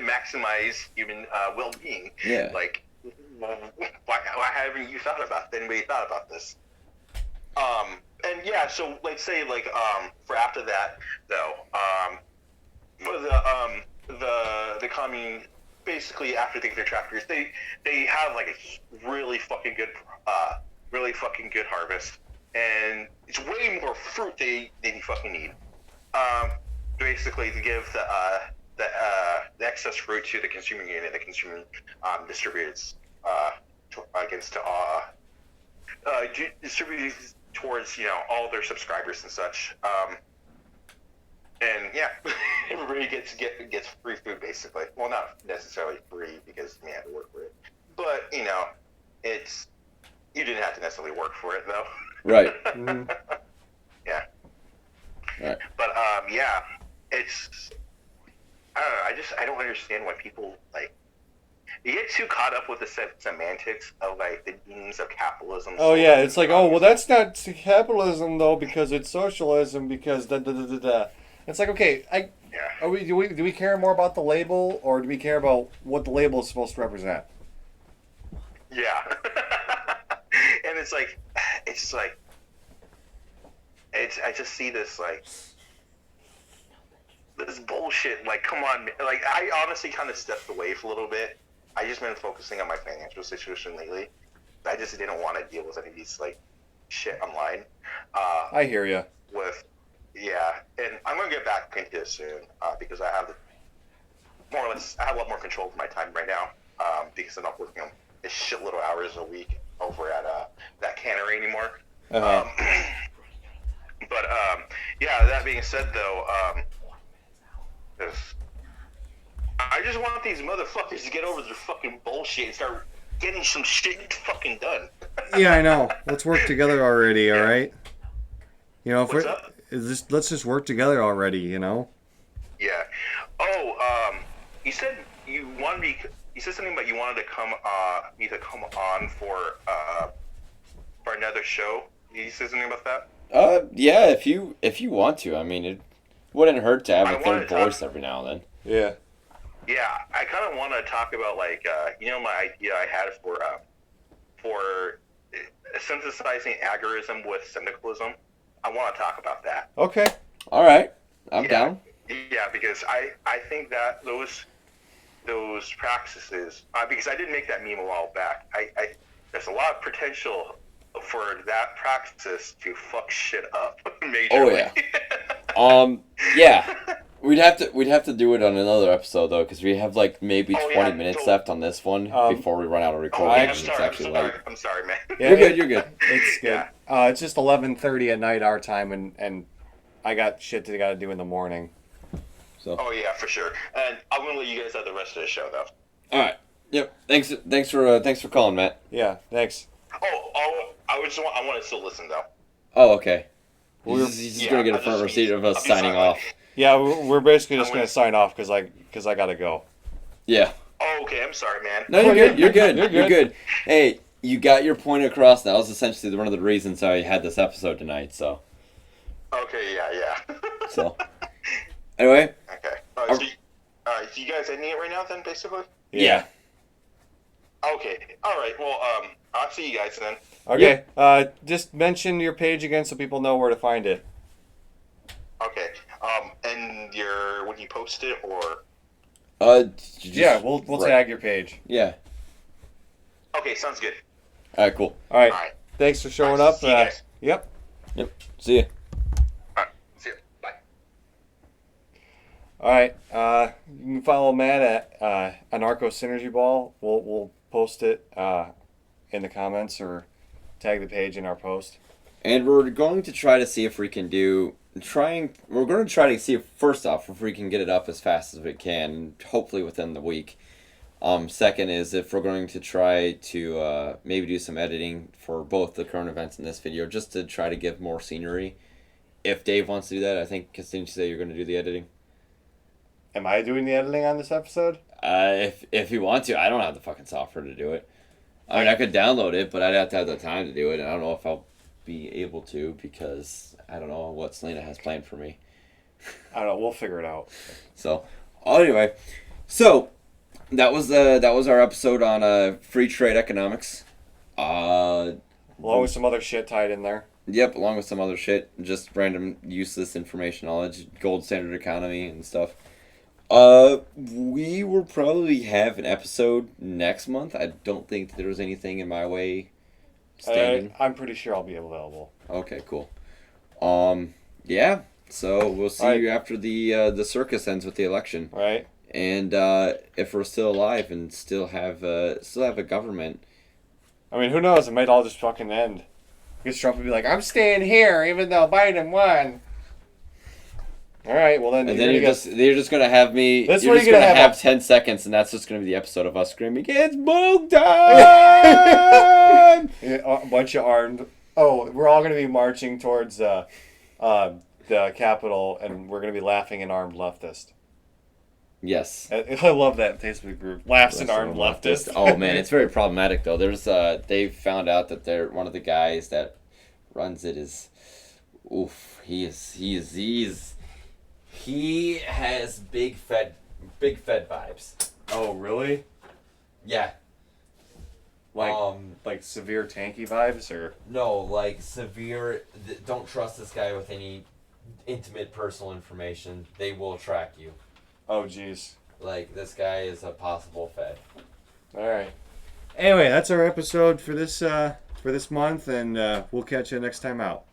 maximize human well-being? Yeah. Why haven't you thought about this? Anybody thought about this? And yeah, so let's say for after that though, for the commune, basically after they get their tractors, they have a really fucking good harvest, and it's way more fruit than you fucking need. Basically to give the excess fruit to the consumer unit, the consumer distributes distributes towards all their subscribers and such. And yeah, everybody gets free food basically. Well, not necessarily free because you had to work for it, but it's you didn't have to necessarily work for it though. Right. Mm-hmm. Yeah. Right. But yeah, it's I don't know. I don't understand why people you get too caught up with the semantics of the meanings of capitalism. Oh yeah, it's well that's not capitalism though because it's socialism because da da da da da. It's okay. Do we care more about the label or do we care about what the label is supposed to represent? Yeah. And I just see this this bullshit. Like, come on. Like, I honestly kind of stepped away for a little bit. I just been focusing on my financial situation lately. I just didn't want to deal with any of these, like, shit online. I hear you. Yeah, and I'm gonna get back into it soon because I have more or less I have a lot more control of my time right now because I'm not working on a shitload of hours a week over at that cannery anymore. Uh-huh. But yeah. That being said, though, I just want these motherfuckers to get over their fucking bullshit and start getting some shit fucking done. Yeah, I know. Let's work together already, all right? You know, What's up? Let's just work together already, you know? Yeah. Oh, you said you wanted me. You said something about you wanted to come on for another show. You said something about that. Yeah, if you want to. I mean, it wouldn't hurt to have I a third wanted to- voice every now and then. Yeah. Yeah, I kind of want to talk about like my idea I had for synthesizing agorism with syndicalism. I want to talk about that. Okay. All right, I'm Yeah. down. Yeah, because I think that those practices because I did make that meme a while back. I there's a lot of potential for that practice to fuck shit up majorly. Oh, yeah. Yeah. We'd have to do it on another episode though, because we have like maybe 20 minutes left on this one before we run out of recording. Oh, yeah, and it's actually late. I'm sorry, man. Yeah, You're good. You're good. It's good. Yeah. It's just 11:30 at night our time, and I got shit that I got to do in the morning. So. Oh yeah, for sure. And I'm gonna let you guys have the rest of the show though. All right. Yep. Thanks for calling, Matt. Yeah, thanks. I want to still listen though. Oh, okay. We're- He's just gonna get a front row seat of us I'll be signing silent. off. Yeah, we're basically just gonna sign off because I gotta go. Yeah. Oh, okay. I'm sorry, man. No, you're good. You're good. You're You're good. good. Hey, you got your point across. That was essentially one of the reasons I had this episode tonight. So. Okay. Yeah. So. Anyway. Okay. So you guys ending it right now then, basically? Yeah. Okay. All right. Well, I'll see you guys then. Okay. Just mention your page again so people know where to find it. Okay. And when you post it or. Yeah, we'll tag your page. Yeah. Okay. Sounds good. All right. Cool. All right. All right. Thanks for showing All right, up. see you guys. Yep. Yep. See ya. All right. See you. Bye. All right. You can follow Matt at Anarcho Synergy Ball. We'll post it in the comments or tag the page in our post. And we're going to try to see if we can we're going to try to see first off if we can get it up as fast as we can, hopefully within the week. Second is if we're going to try to maybe do some editing for both the current events and this video, just to try to give more scenery. If Dave wants to do that, I think, because didn't you say you're going to do the editing? Am I doing the editing on this episode? If you want to, I don't have the fucking software to do it. I mean, I could download it, but I'd have to have the time to do it, and I don't know if I'll be able to because I don't know what Selena has planned for me. I don't know. We'll figure it out. So, anyway, that was our episode on free trade economics. Along with some other shit tied in there. Yep, along with some other shit, just random useless information knowledge, gold standard economy and stuff. We will probably have an episode next month. I don't think there was anything in my way standing. I'm pretty sure I'll be available. Okay, cool. Yeah. So we'll see you after the circus ends with the election. Right. And if we're still alive and still have a government. I mean, who knows? It might all just fucking end. Because Trump would be like, I'm staying here even though Biden won. All right, well then. And then you're just gonna have me. That's you're what just you're gonna gonna have 10 seconds, and that's just gonna be the episode of us screaming, "It's boom time!" Yeah, a bunch of armed. Oh, we're all gonna be marching towards the Capitol, and we're gonna be laughing an armed leftist. Yes. I love that Facebook group. Laughs an armed leftist. Oh man, it's very problematic though. There's they found out that they're one of the guys that runs it is, oof. He has big Fed vibes. Oh really? Yeah. Like severe tanky vibes, or No, like severe. Don't trust this guy with intimate personal information, they will track you. Oh, jeez. Like, this guy is a possible Fed. All right. Anyway, that's our episode for this month, and we'll catch you next time out.